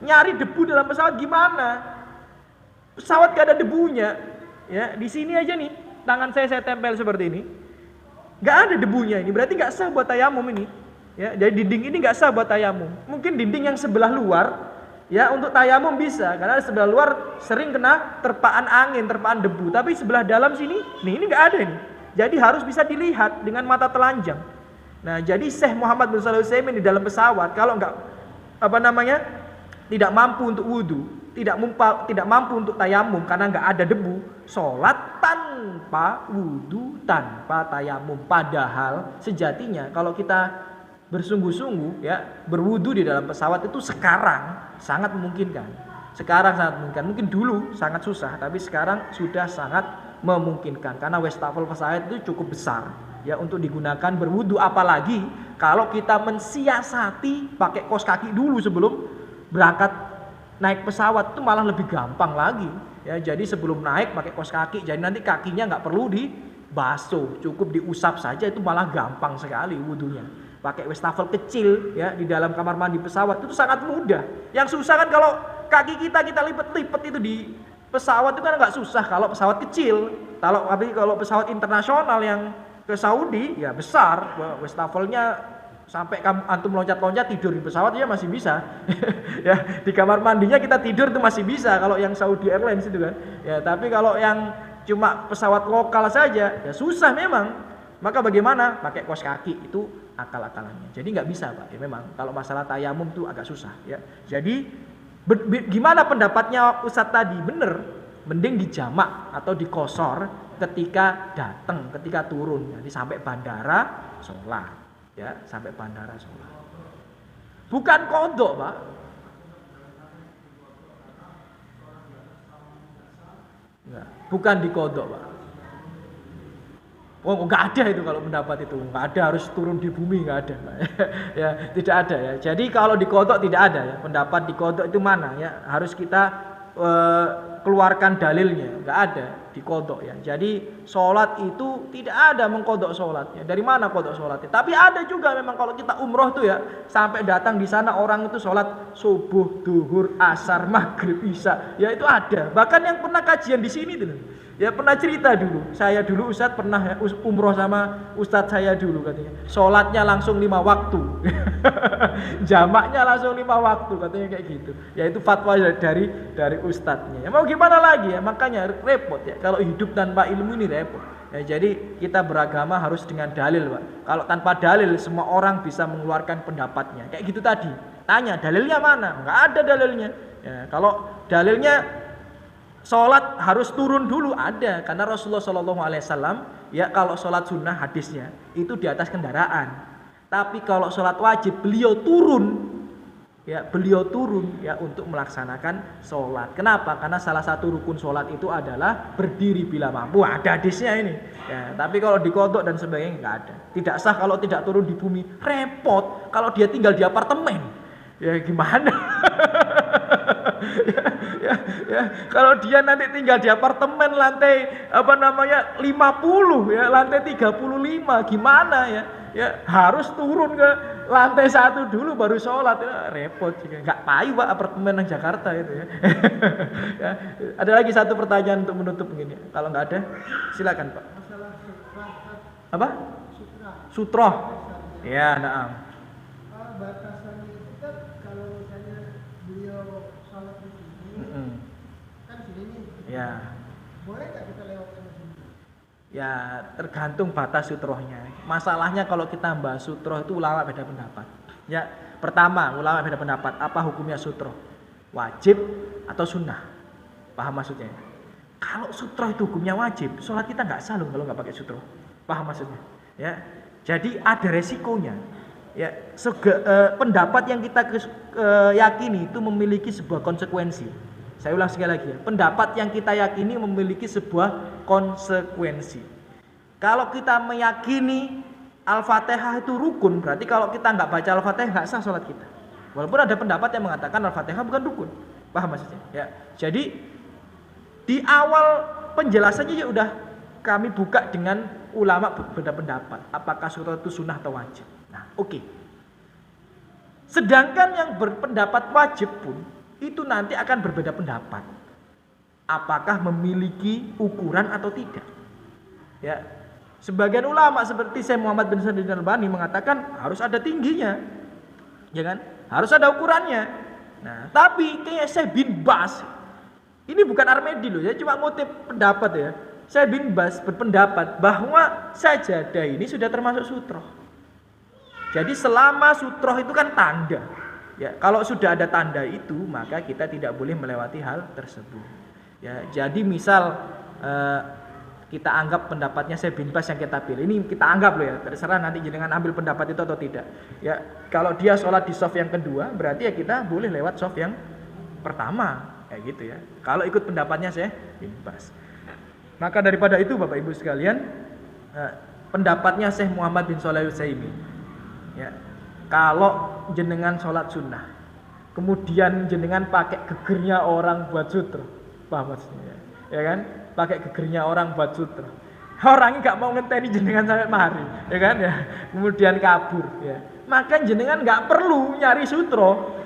Nyari debu dalam pesawat gimana? Pesawat gak ada debunya. Ya, di sini aja nih, tangan saya tempel seperti ini. Nggak ada debunya ini, berarti nggak sah buat tayamum ini. Ya, jadi dinding ini nggak sah buat tayamum. Mungkin dinding yang sebelah luar, ya untuk tayamum bisa, karena sebelah luar sering kena terpaan angin, terpaan debu. Tapi sebelah dalam sini, ini nggak ada nih. Jadi harus bisa dilihat dengan mata telanjang. Nah, jadi Syekh Muhammad bin Shalih Al-Utsaimin di dalam pesawat, kalau nggak tidak mampu untuk wudu, tidak mampu untuk tayamum karena nggak ada debu, sholat tanpa wudu, tanpa tayamum. Padahal sejatinya kalau kita bersungguh-sungguh ya berwudu di dalam pesawat itu sekarang sangat memungkinkan. Sekarang sangat memungkinkan. Mungkin dulu sangat susah, tapi sekarang sudah sangat memungkinkan karena wastafel pesawat itu cukup besar ya untuk digunakan berwudu. Apalagi kalau kita mensiasati pakai kaos kaki dulu sebelum berangkat naik pesawat, itu malah lebih gampang lagi ya. Jadi sebelum naik pakai kaos kaki, jadi nanti kakinya nggak perlu dibasuh, cukup diusap saja, itu malah gampang sekali wudunya. Pakai wastafel kecil ya di dalam kamar mandi pesawat itu sangat mudah. Yang susah kan kalau kaki kita lipet-lipet itu di pesawat itu kan nggak susah kalau pesawat kecil. Kalau pesawat internasional yang ke Saudi ya besar, wastafelnya sampai antum loncat-loncat tidur di pesawat ya masih bisa. Ya di kamar mandinya kita tidur itu masih bisa kalau yang Saudi Airlines itu kan. Ya tapi kalau yang cuma pesawat lokal saja ya susah memang. Maka bagaimana? Pakai kaos kaki itu akal-akalannya. Jadi nggak bisa Pak. Ya memang kalau masalah tayamum itu agak susah ya. Jadi gimana pendapatnya Ustadz tadi? Bener, mending dijamak atau dikosor ketika datang, ketika turun. Jadi sampai bandara sholat ya, sampai bandara sholat. Bukan kodok Pak. Enggak. Bukan dikodok, Pak. Oh, enggak ada itu kalau pendapat itu. Enggak ada, harus turun di bumi, enggak ada. Ya, tidak ada ya. Jadi kalau dikodok tidak ada ya. Pendapat dikodok itu mana ya? Harus kita keluarkan dalilnya. Enggak ada dikodok ya. Jadi sholat itu tidak ada mengkodok sholatnya. Dari mana kodok sholatnya? Tapi ada juga memang kalau kita umroh tuh ya, sampai datang di sana orang itu sholat subuh, duhur, asar, maghrib, isya. Ya itu ada. Bahkan yang pernah kajian di sini tuh. Ya pernah cerita dulu, saya dulu Ustadz pernah ya, umroh sama Ustadz saya dulu katanya. Sholatnya langsung 5 waktu. Jamaknya langsung 5 waktu katanya kayak gitu. Ya itu fatwa dari Ustadznya. Ya mau gimana lagi ya, makanya repot ya. Kalau hidup tanpa ilmu ini repot. Ya, jadi kita beragama harus dengan dalil, Pak. Kalau tanpa dalil semua orang bisa mengeluarkan pendapatnya. Kayak gitu tadi. Tanya dalilnya mana? Enggak ada dalilnya. Ya, kalau dalilnya sholat harus turun dulu ada, karena Rasulullah SAW ya kalau sholat sunnah hadisnya itu di atas kendaraan. Tapi kalau sholat wajib beliau turun ya untuk melaksanakan sholat. Kenapa? Karena salah satu rukun sholat itu adalah berdiri bila mampu. Ada hadisnya ini. Ya, tapi kalau dikodok dan sebagainya nggak ada. Tidak sah kalau tidak turun di bumi. Repot kalau dia tinggal di apartemen. Ya gimana? ya, kalau dia nanti tinggal di apartemen lantai 50 ya, lantai 35 gimana ya? Ya harus turun ke lantai 1 dulu baru sholat ya, repot juga. Nggak payu Pak apartemen di Jakarta itu ya. Ya. Ada lagi satu pertanyaan untuk menutup begini. Kalau nggak ada, silakan Pak. Apa? Sutroh. Ya, naam. Batasannya itu kan kalau misalnya beliau sholat di sini, kan sini nih. Ya. Boleh nggak kita lewatkan di sini? Ya tergantung batas sutrohnya. Masalahnya kalau kita bahas sutroh itu ulama beda pendapat. Ya pertama ulama beda pendapat. Apa hukumnya sutroh? Wajib atau sunnah? Paham maksudnya? Kalau sutroh itu hukumnya wajib, sholat kita nggak sah loh kalau nggak pakai sutroh. Paham maksudnya? Ya. Jadi ada resikonya. Ya, pendapat yang kita yakini itu memiliki sebuah konsekuensi. Saya ulang sekali lagi ya. Pendapat yang kita yakini memiliki sebuah konsekuensi. Kalau kita meyakini Al-Fatihah itu rukun, berarti kalau kita nggak baca Al-Fatihah nggak sah sholat kita. Walaupun ada pendapat yang mengatakan Al-Fatihah bukan rukun. Paham maksudnya? Ya. Jadi di awal penjelasannya ya udah kami buka dengan ulama berbeda pendapat. Apakah sholat itu sunnah atau wajib? Nah, oke. Sedangkan yang berpendapat wajib pun itu nanti akan berbeda pendapat. Apakah memiliki ukuran atau tidak? Ya. Sebagian ulama seperti Syekh Muhammad bin Shalih Al-Albani mengatakan harus ada tingginya. Ya kan? Harus ada ukurannya. Nah, tapi kayak Syekh bin Baz ini bukan Armedi loh, saya cuma ngutip pendapat ya. Syekh bin Baz berpendapat bahwa sajadah ini sudah termasuk sutroh. Jadi selama sutroh itu kan tanda. Ya, kalau sudah ada tanda itu, maka kita tidak boleh melewati hal tersebut. Ya, jadi misal kita anggap pendapatnya Syekh bin Baz yang kita pilih. Ini kita anggap loh ya, terserah nanti jenengan ambil pendapat itu atau tidak. Ya, kalau dia sholat di shaf yang kedua, berarti ya kita boleh lewat shaf yang pertama, kayak gitu ya. Kalau ikut pendapatnya Syekh bin Baz. Maka daripada itu Bapak Ibu sekalian, pendapatnya Syekh Muhammad bin Shalih Al-Utsaimin. Ya, kalau jenengan sholat sunnah, kemudian jenengan pakai gegernya orang buat sutroh, paham maksudnya? Ya kan? Pakai gegernya orang buat sutroh. Orangnya nggak mau ngenteni jenengan sampai mari, ya kan? Ya, kemudian kabur. Ya, maka jenengan nggak perlu nyari sutroh,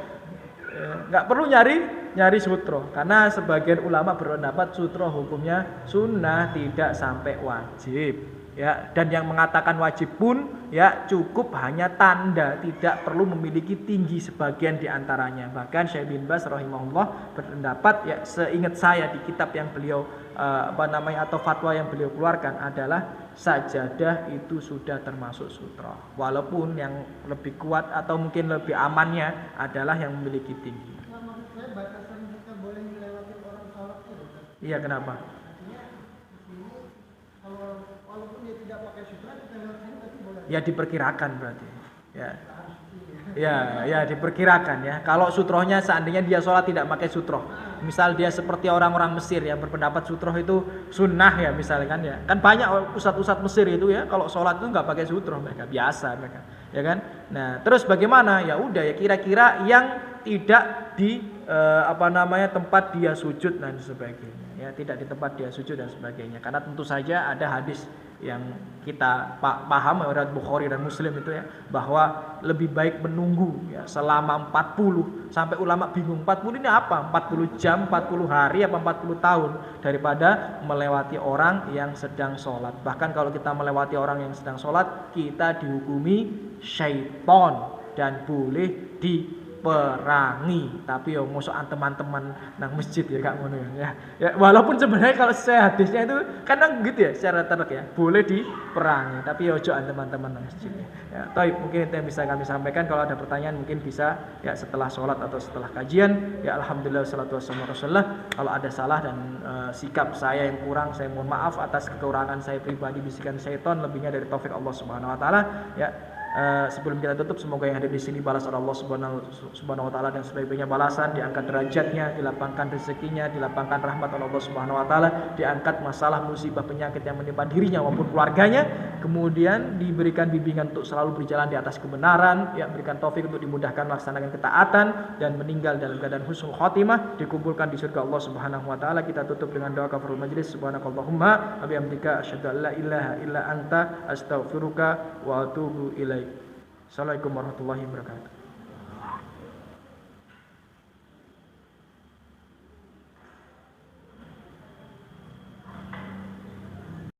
nggak perlu nyari sutroh, karena sebagian ulama berpendapat sutroh hukumnya sunnah, tidak sampai wajib. Ya, dan yang mengatakan wajib pun ya cukup hanya tanda, tidak perlu memiliki tinggi sebagian di antaranya. Bahkan Syekh bin Baz rahimahullah berpendapat ya, seingat saya di kitab yang beliau atau fatwa yang beliau keluarkan adalah sajadah itu sudah termasuk sutroh. Walaupun yang lebih kuat atau mungkin lebih amannya adalah yang memiliki tinggi. Nah, maksud saya batasan kita boleh melewati orang sholat itu. Iya, kenapa? Artinya di sini walaupun dia tidak pakai sutra, kita lewat sini tapi boleh. Ya diperkirakan berarti. Ya diperkirakan ya. Kalau sutrohnya seandainya dia sholat tidak pakai sutroh, misal dia seperti orang-orang Mesir yang berpendapat sutroh itu sunnah ya misalkan ya. Kan banyak ustadz-ustadz Mesir itu ya kalau sholat itu nggak pakai sutroh mereka, biasa mereka, ya kan. Nah terus bagaimana? Ya udah ya kira-kira yang tidak di tempat dia sujud dan sebagainya ya, tidak di tempat dia sujud dan sebagainya, karena tentu saja ada hadis yang kita paham riwayat Bukhari dan Muslim itu ya, bahwa lebih baik menunggu ya selama 40, sampai ulama bingung 40 ini apa, 40 jam, 40 hari apa 40 tahun, daripada melewati orang yang sedang sholat. Bahkan kalau kita melewati orang yang sedang sholat, kita dihukumi syaiton dan boleh diperangi. Tapi yo musuhan teman-teman nang masjid ya kak ngono ya. Ya walaupun sebenarnya kalau saya hadisnya itu kan gitu ya secara terk ya, boleh diperangi, tapi yo ojo teman-teman nang masjid. Ya, taib mungkin itu yang bisa kami sampaikan. Kalau ada pertanyaan mungkin bisa ya setelah sholat atau setelah kajian. Ya alhamdulillah wassalatu wassalamu rasulullah. Kalau ada salah dan sikap saya yang kurang, saya mohon maaf atas kekurangan saya pribadi, bisikan syaitan, lebihnya dari taufik Allah Subhanahu wa taala. Ya sebelum kita tutup, semoga yang hadir di sini balas oleh Allah Subhanahu wa taala dan sebaik-baiknya balasan, diangkat derajatnya, dilapangkan rezekinya, dilapangkan rahmat oleh Allah Subhanahu wa taala, diangkat masalah musibah penyakit yang menimpa dirinya maupun keluarganya, kemudian diberikan bimbingan untuk selalu berjalan di atas kebenaran, ya berikan taufik untuk dimudahkan melaksanakan ketaatan dan meninggal dalam keadaan husnul khotimah, dikumpulkan di surga Allah Subhanahu wa taala. Kita tutup dengan doa kafaratul majlis. Subhanakallahumma wa bihamdika asyhadu an la ilaha illa anta astaghfiruka wa atubu ilaik. Assalamualaikum warahmatullahi wabarakatuh.